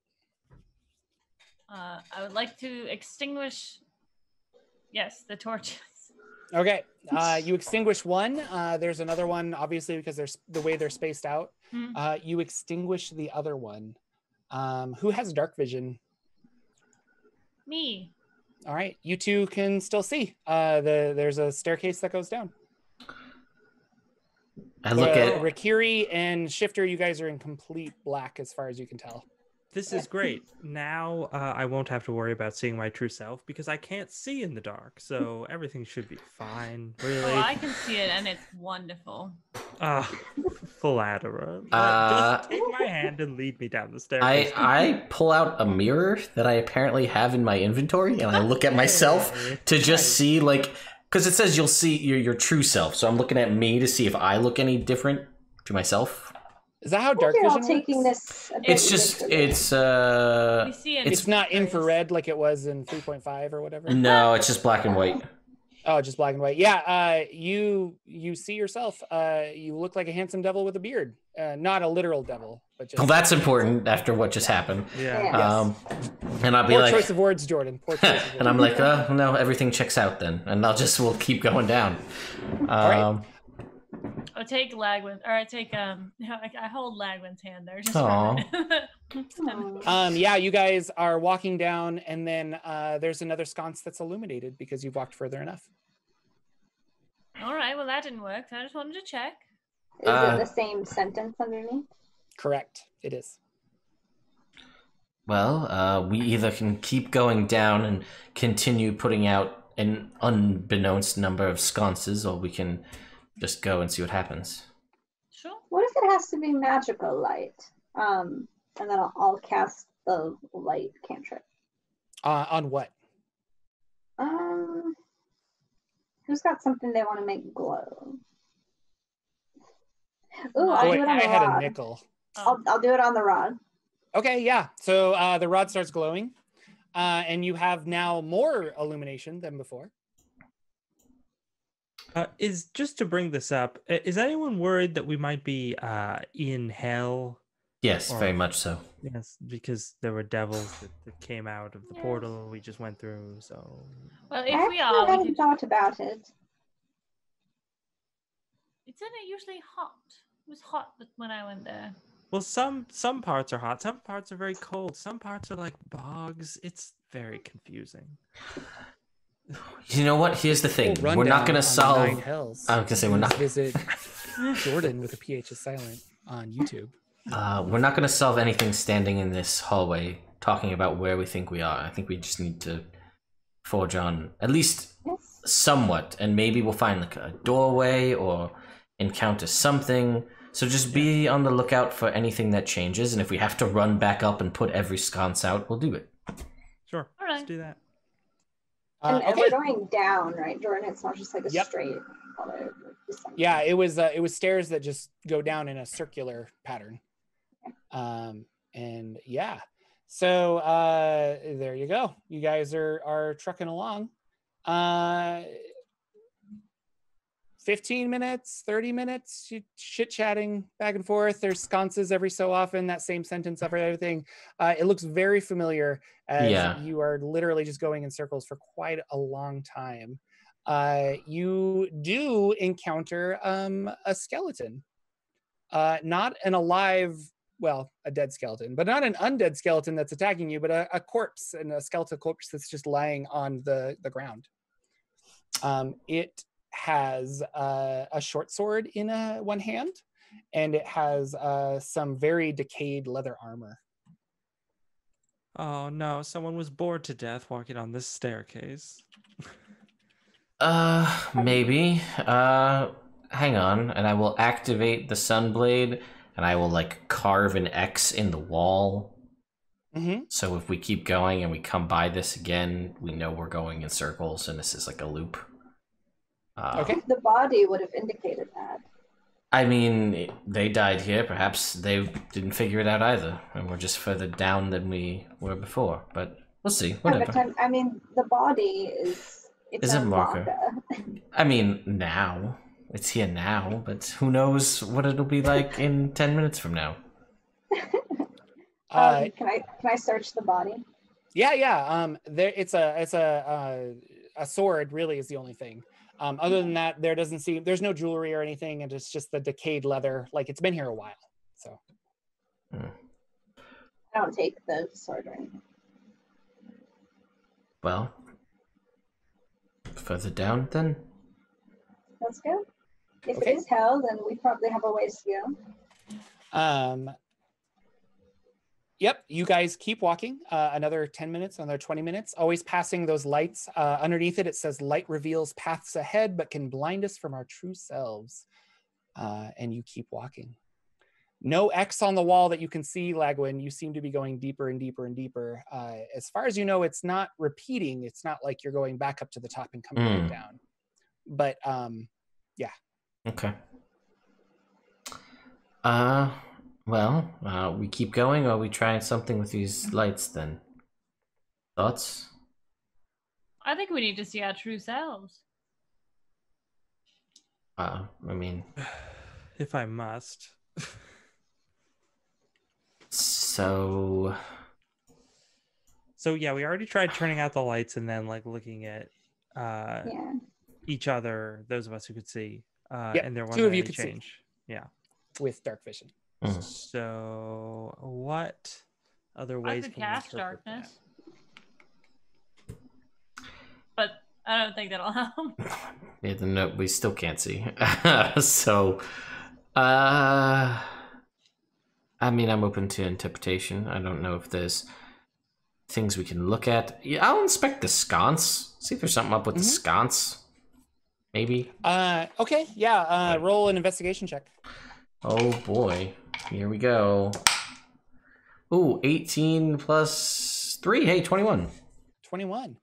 I would like to extinguish, yes, the torches. Okay. You extinguish one. There's another one, obviously, because there's the way they're spaced out. You extinguish the other one. Who has dark vision? Me. All right. You two can still see. There's a staircase that goes down. I look at Rakiri and Shifter. You guys are in complete black as far as you can tell. This is great. Now I won't have to worry about seeing my true self because I can't see in the dark. So everything should be fine. Really. Oh, I can see it, and it's wonderful. Flatterer. Just take my hand and lead me down the stairs. I pull out a mirror that I apparently have in my inventory, and I look at myself to just see, like, because it says you'll see your true self. So I'm looking at me to see if I look any different to myself. Is that how dark vision works? It's not infrared like it was in 3.5 or whatever. No, it's just black and white. Oh, just black and white. Yeah, you see yourself. You look like a handsome devil with a beard. Not a literal devil, but just. Well, that's important after what just happened. Yeah. And I'll be Poor like, choice of words, Jordan. Poor choice of words. And I'm like, oh no, everything checks out then, and we'll keep going down. All right. I take Lagwin, or I hold Lagwin's hand there. Just yeah, you guys are walking down, and then there's another sconce that's illuminated because you've walked further enough. All right, well, that didn't work. I just wanted to check. Is it the same sentence underneath? Correct. It is. Well, we either can keep going down and continue putting out an unbeknownst number of sconces, or we can just go and see what happens. Sure. What if it has to be magical light? And then I'll cast the light cantrip. On what? Who's got something they want to make glow? Ooh, I'll do it on I the had rod. a nickel. I'll do it on the rod. Okay, yeah. So the rod starts glowing, and you have now more illumination than before. Is just to bring this up, is anyone worried that we might be in hell? Yes, very much so. Yes, because there were devils that came out of the portal we just went through. So, well, I haven't thought about it. Isn't it usually hot? It was hot when I went there. Well, some parts are hot, some parts are very cold, some parts are like bogs. It's very confusing. You know what? Here's the thing: we're not going to solve. Nine Hells. I was going to say we're not. Visit Jordan with a PH is silent on YouTube. We're not going to solve anything standing in this hallway talking about where we think we are. I think we just need to forge on at least somewhat, and maybe we'll find like a doorway or encounter something. So just be on the lookout for anything that changes, and if we have to run back up and put every sconce out, we'll do it. Sure, all right. Let's do that. And we're going down, right, Jordan? It's not just like a straight. Yeah, it was stairs that just go down in a circular pattern. And yeah, so there you go. You guys are trucking along. 15 minutes, 30 minutes, chit-chatting back and forth. There's sconces every so often, that same sentence of everything. It looks very familiar as you are literally just going in circles for quite a long time. You do encounter a skeleton. Not an alive, well, a dead skeleton, but not an undead skeleton that's attacking you, but a corpse, and a skeletal corpse that's just lying on the ground. It has a short sword in one hand, and it has some very decayed leather armor. Oh no, someone was bored to death walking on this staircase. Maybe. Hang on, and I will activate the Sunblade, and I will like carve an X in the wall. Mm-hmm. So if we keep going and we come by this again, we know we're going in circles, and this is like a loop. Okay. The body would have indicated that. I mean, they died here. Perhaps they didn't figure it out either, and we're just further down than we were before. But we'll see. Whatever. I mean, the body is a marker. I mean, now it's here now, but who knows what it'll be like in 10 minutes from now. Can I search the body? Yeah. There, it's a sword. Really, is the only thing. Other than that, there's no jewelry or anything, and it's just the decayed leather. Like, it's been here a while. So I don't take the sword or anything. Well, further down then. Let's go. If it is hell, then we probably have a ways to go. Yep, you guys keep walking. Another 10 minutes, another 20 minutes, always passing those lights. Underneath it says, light reveals paths ahead, but can blind us from our true selves. And you keep walking. No X on the wall that you can see, Lagwin. You seem to be going deeper and deeper and deeper. As far as you know, it's not repeating. It's not like you're going back up to the top and coming back down. But yeah. Okay. Well, we keep going, or are we trying something with these lights then? Thoughts? I think we need to see our true selves. I mean... If I must. So yeah, we already tried turning out the lights and then like looking at each other, those of us who could see. And there wasn't any change. See. Yeah. With dark vision. So what other ways I could can cast we interpret darkness? That? But I don't think that'll help. Yeah, no, we still can't see. So, I mean, I'm open to interpretation. I don't know if there's things we can look at. Yeah, I'll inspect the sconce. See if there's something up with the sconce. Maybe. Okay, yeah. Roll an investigation check. Oh boy, here we go. Ooh, 18 plus 3. Hey, 21. 21.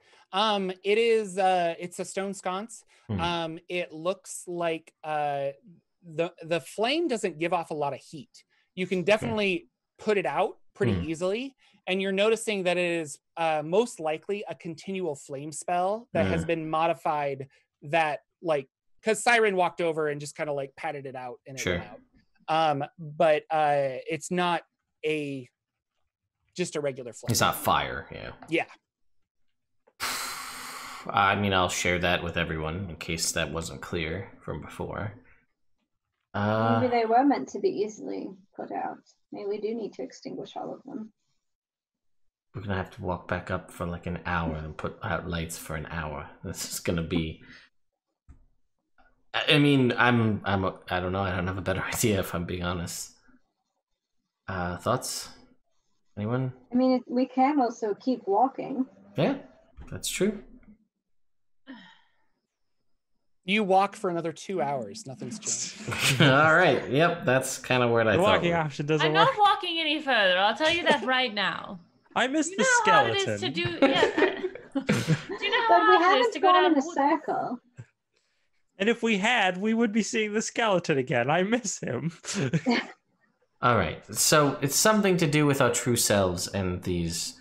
It is it's a stone sconce. It looks like the flame doesn't give off a lot of heat. You can definitely put it out pretty easily, and you're noticing that it is most likely a continual flame spell that has been modified, that like, because Siren walked over and just kind of like patted it out and it went out. But it's not just a regular flame. It's not fire. Yeah. I mean, I'll share that with everyone in case that wasn't clear from before. Maybe they were meant to be easily put out. Maybe we do need to extinguish all of them. We're gonna have to walk back up for like an hour and put out lights for an hour. This is gonna be. I mean, I don't know. I don't have a better idea if I'm being honest. Thoughts? Anyone? I mean, we can also keep walking. Yeah, that's true. You walk for another 2 hours. Nothing's changed. All right. Yep, that's kind of where I thought. The walking option doesn't work. I'm not walking any further. I'll tell you that right now. I miss the know skeleton. How it is to do, yeah. Do you know But we how it is to haven't go gone down in a circle. And if we had, we would be seeing the skeleton again. I miss him. All right. So it's something to do with our true selves and these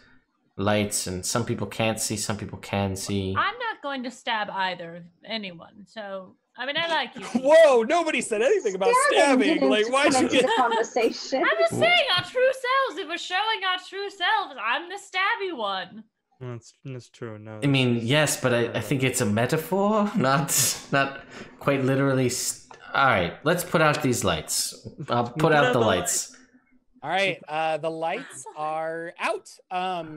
lights, and some people can't see, some people can see. I'm not going to stab anyone. So, I mean, I like you. Whoa, nobody said anything about stabbing. Like, why should you? The conversation. I'm just saying our true selves. If we're showing our true selves, I'm the stabby one. That's true. No. I mean, yes, but I think it's a metaphor, not quite literally. All right, let's put out these lights. I'll put out the lights. All right, the lights are out.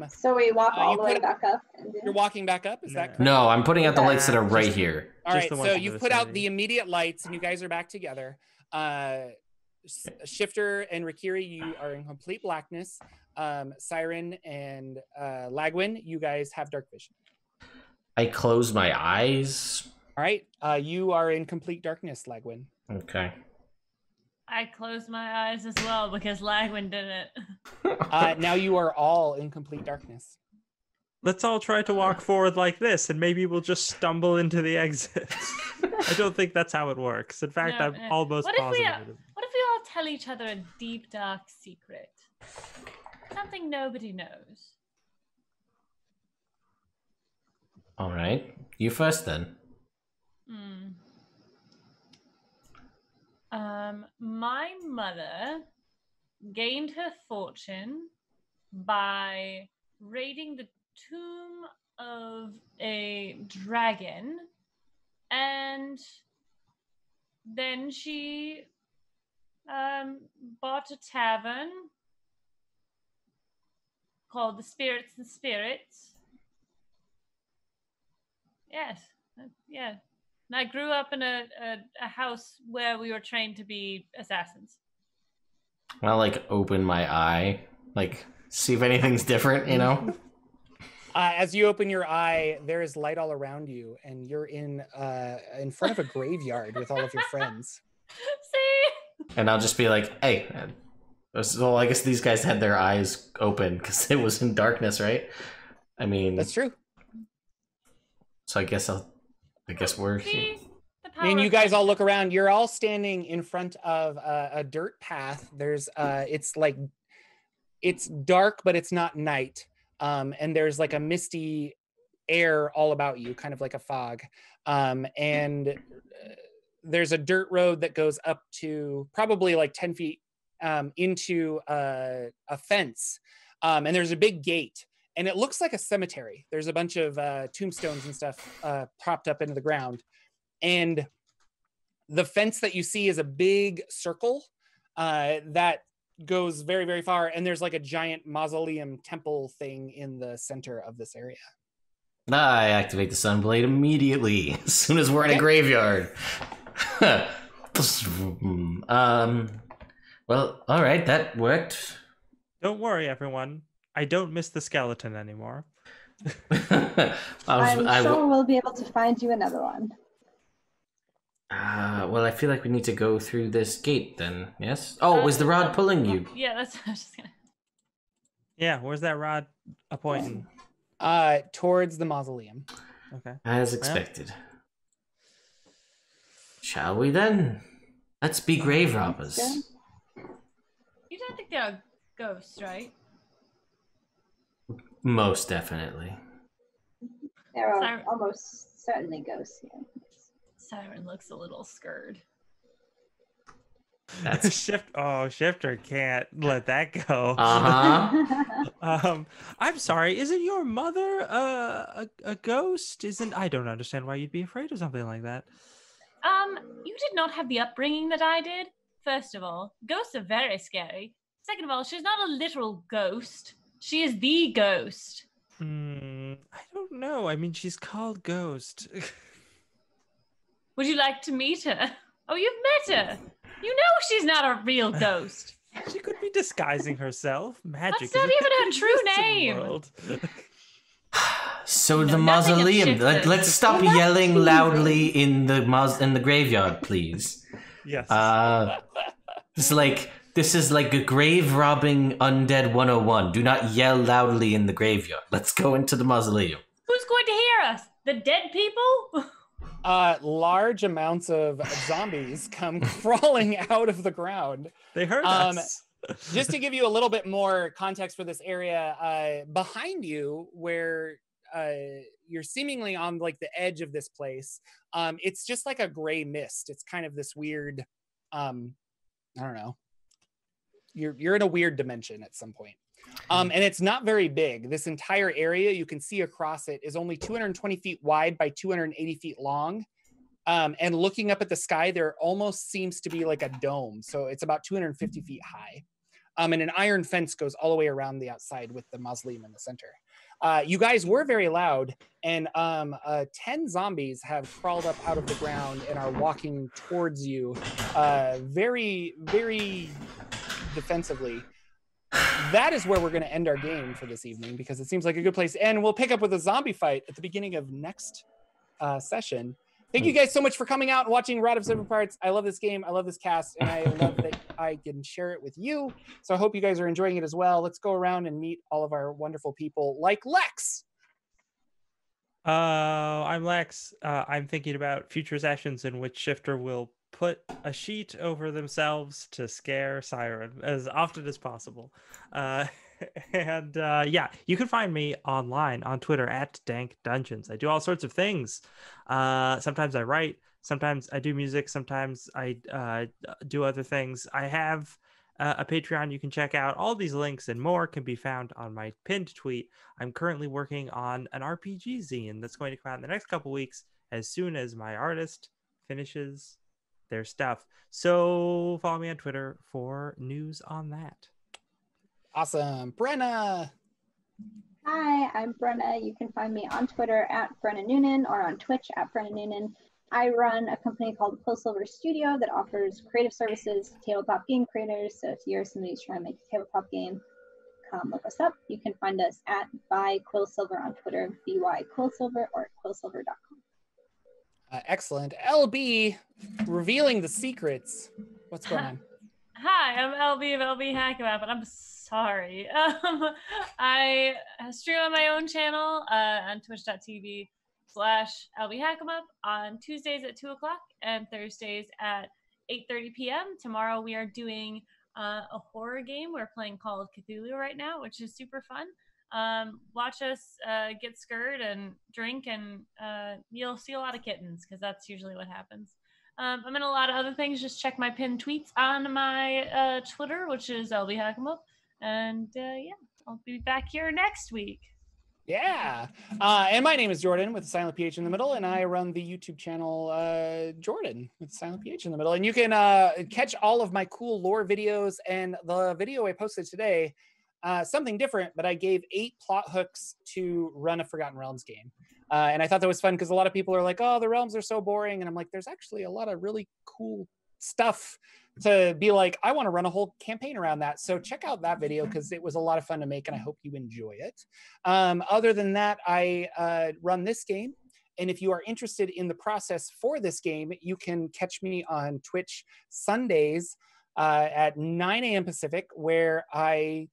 So we walk all the way back up. You're walking back up, is that correct? No, I'm putting out the lights that are right here. All right, so you've put out the immediate lights, and you guys are back together. Shifter and Rikiri, you are in complete blackness. Siren and Lagwin, you guys have dark vision. I close my eyes. All right, you are in complete darkness, Lagwin. Okay. I closed my eyes as well because Lagwin didn't. Now you are all in complete darkness. Let's all try to walk forward like this, and maybe we'll just stumble into the exit. I don't think that's how it works. In fact, I'm almost positive. What if we all tell each other a deep, dark secret? Something nobody knows. All right. You first, then. My mother gained her fortune by raiding the tomb of a dragon, and then she bought a tavern called the Spirits and Spirits. Yes, yeah. And I grew up in a house where we were trained to be assassins. I'll like open my eye, like see if anything's different, you know? As you open your eye, there is light all around you, and you're in front of a graveyard with all of your friends. See? And I'll just be like, hey, so I guess these guys had their eyes open because it was in darkness, right? I mean... That's true. So I guess we're here. And you guys all look around. You're all standing in front of a dirt path. There's it's dark, but it's not night. And there's like a misty air all about you, kind of like a fog. And there's a dirt road that goes up to probably like 10 feet into a fence. And there's a big gate. And it looks like a cemetery. There's a bunch of tombstones and stuff propped up into the ground. And the fence that you see is a big circle that goes very, very far. And there's like a giant mausoleum temple thing in the center of this area. I activate the Sunblade immediately as soon as we're in a graveyard. Well, all right, that worked. Don't worry, everyone. I don't miss the skeleton anymore. I'm sure we'll be able to find you another one. Well, I feel like we need to go through this gate then, yes? Oh, was the rod pulling you? Yeah, that's what I was just gonna... Yeah, where's that rod pointing? Towards the mausoleum. Okay. As expected. Shall we then? Let's be grave robbers. You don't think they're ghosts, right? Most definitely. There are almost certainly ghosts here. Siren looks a little scared. That's Shifter can't let that go. I'm sorry, isn't your mother a ghost? I don't understand why you'd be afraid of something like that. You did not have the upbringing that I did. First of all, ghosts are very scary. Second of all, she's not a literal ghost. She is the ghost. I don't know. I mean, she's called Ghost. Would you like to meet her? Oh, you've met her. You know she's not a real ghost. She could be disguising herself. Magic. That's not even her true name. So the mausoleum. Let's stop yelling loudly in the graveyard, please. Yes. This is like a grave robbing undead 101. Do not yell loudly in the graveyard. Let's go into the mausoleum. Who's going to hear us? The dead people? Large amounts of zombies come crawling out of the ground. They heard us. Just to give you a little bit more context for this area, behind you, where you're seemingly on like the edge of this place, it's just like a gray mist. It's kind of this weird, I don't know. You're in a weird dimension at some point. And it's not very big. This entire area, you can see across it, is only 220 feet wide by 280 feet long. And looking up at the sky, there almost seems to be like a dome. So it's about 250 feet high. And an iron fence goes all the way around the outside with the mausoleum in the center. You guys were very loud, and 10 zombies have crawled up out of the ground and are walking towards you very, very defensively. That is where we're going to end our game for this evening, because it seems like a good place. And we'll pick up with a zombie fight at the beginning of next session. Thank you guys so much for coming out and watching Rod of Seven Parts. I love this game. I love this cast, and I love that I can share it with you. So I hope you guys are enjoying it as well. Let's go around and meet all of our wonderful people, like Lex. I'm Lex. I'm thinking about future sessions in which Shifter will put a sheet over themselves to scare Siren as often as possible. Yeah, you can find me online on Twitter at Dank Dungeons. I do all sorts of things. Sometimes I write, sometimes I do music, sometimes I do other things. I have a Patreon you can check out. All these links and more can be found on my pinned tweet. I'm currently working on an RPG zine that's going to come out in the next couple weeks as soon as my artist finishes their stuff. So follow me on Twitter for news on that. Awesome. Brenna. Hi, I'm Brenna. You can find me on Twitter at Brenna Noonan or on Twitch at Brenna Noonan. I run a company called Quillsilver Studio that offers creative services to tabletop game creators. So if you're somebody who's trying to make a tabletop game, come look us up. You can find us at @ByQuillsilver on Twitter, BYQuillsilver, or quillsilver.com. Excellent. LB, revealing the secrets. What's going on? Hi, I'm LB of LB Hackabat, but I'm sorry. I stream on my own channel on twitch.tv/LB Hackabat on Tuesdays at 2 o'clock and Thursdays at 8:30 p.m. Tomorrow we are doing a horror game. We're playing Call of Cthulhu right now, which is super fun. Watch us get scared and drink, and you'll see a lot of kittens, because that's usually what happens. I'm in a lot of other things. Just check my pinned tweets on my Twitter, which is LB Hackamup. And yeah, I'll be back here next week. Yeah. And my name is Jordan with a silent PH in the middle, and I run the YouTube channel Jordan with a silent PH in the middle. And you can catch all of my cool lore videos, and the video I posted today, something different, but I gave 8 plot hooks to run a Forgotten Realms game. And I thought that was fun because a lot of people are like, oh, the realms are so boring. And I'm like, there's actually a lot of really cool stuff to be like, I want to run a whole campaign around that. So check out that video because it was a lot of fun to make and I hope you enjoy it. Other than that, I run this game. And if you are interested in the process for this game, you can catch me on Twitch Sundays at 9 a.m. Pacific, where I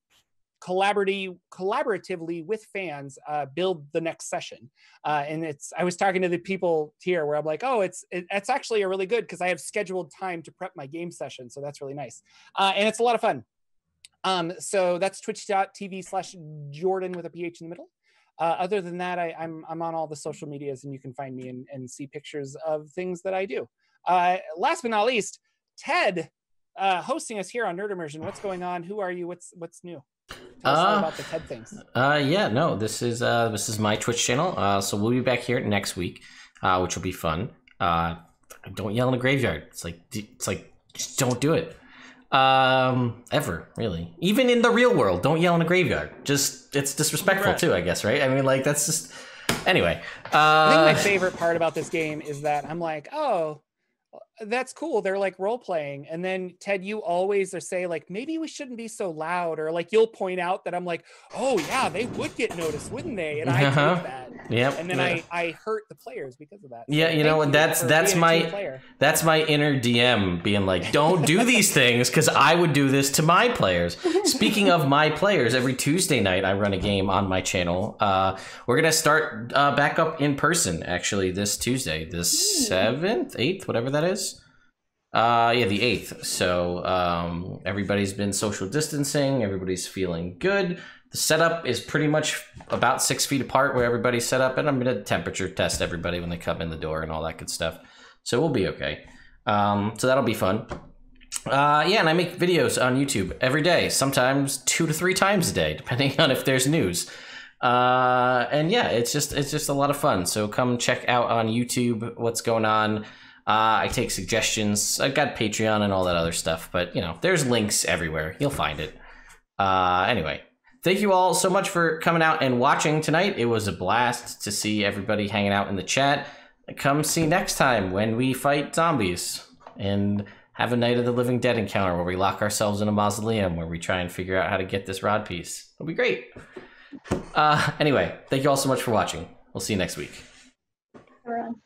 collaboratively with fans build the next session. And I was talking to the people here where I'm like, oh, it's actually a really good because I have scheduled time to prep my game session. So that's really nice. And it's a lot of fun. So that's twitch.tv/Jordan with a PH in the middle. Other than that, I'm on all the social medias and you can find me and see pictures of things that I do. Last but not least, Ted, hosting us here on Nerd Immersion. What's going on? Who are you? What's new? Tell us all about the TED things. Yeah, no, this is my Twitch channel. So we'll be back here next week, which will be fun. Don't yell in a graveyard. It's like just don't do it. Ever, really. Even in the real world, don't yell in a graveyard. Just, it's disrespectful too, I guess, right? I mean, like, that's just... Anyway. I think my favorite part about this game is that I'm like, oh, that's cool. They're like role playing. And then Ted, you always say like, maybe we shouldn't be so loud, or like you'll point out that I'm like, oh yeah, they would get noticed, wouldn't they? And I take that. Yep. And then I hurt the players because of that. Yeah, so you know, and that's my inner DM being like, don't do these things because I would do this to my players. Speaking of my players, every Tuesday night I run a game on my channel. We're gonna start back up in person actually this Tuesday, the 7th, 8th, whatever that is. Yeah, the 8th. So everybody's been social distancing. Everybody's feeling good. The setup is pretty much about 6 feet apart where everybody's set up, and I'm going to temperature test everybody when they come in the door and all that good stuff. So we'll be okay. So that'll be fun. Yeah, and I make videos on YouTube every day, sometimes 2 to 3 times a day, depending on if there's news. And yeah, it's just a lot of fun. So come check out on YouTube what's going on. I take suggestions. I've got Patreon and all that other stuff, but you know, there's links everywhere. You'll find it. Anyway, thank you all so much for coming out and watching tonight. It was a blast to see everybody hanging out in the chat. Come see next time when we fight zombies and have a Night of the Living Dead encounter where we lock ourselves in a mausoleum where we try and figure out how to get this rod piece. It'll be great. Anyway, thank you all so much for watching. We'll see you next week. Everyone.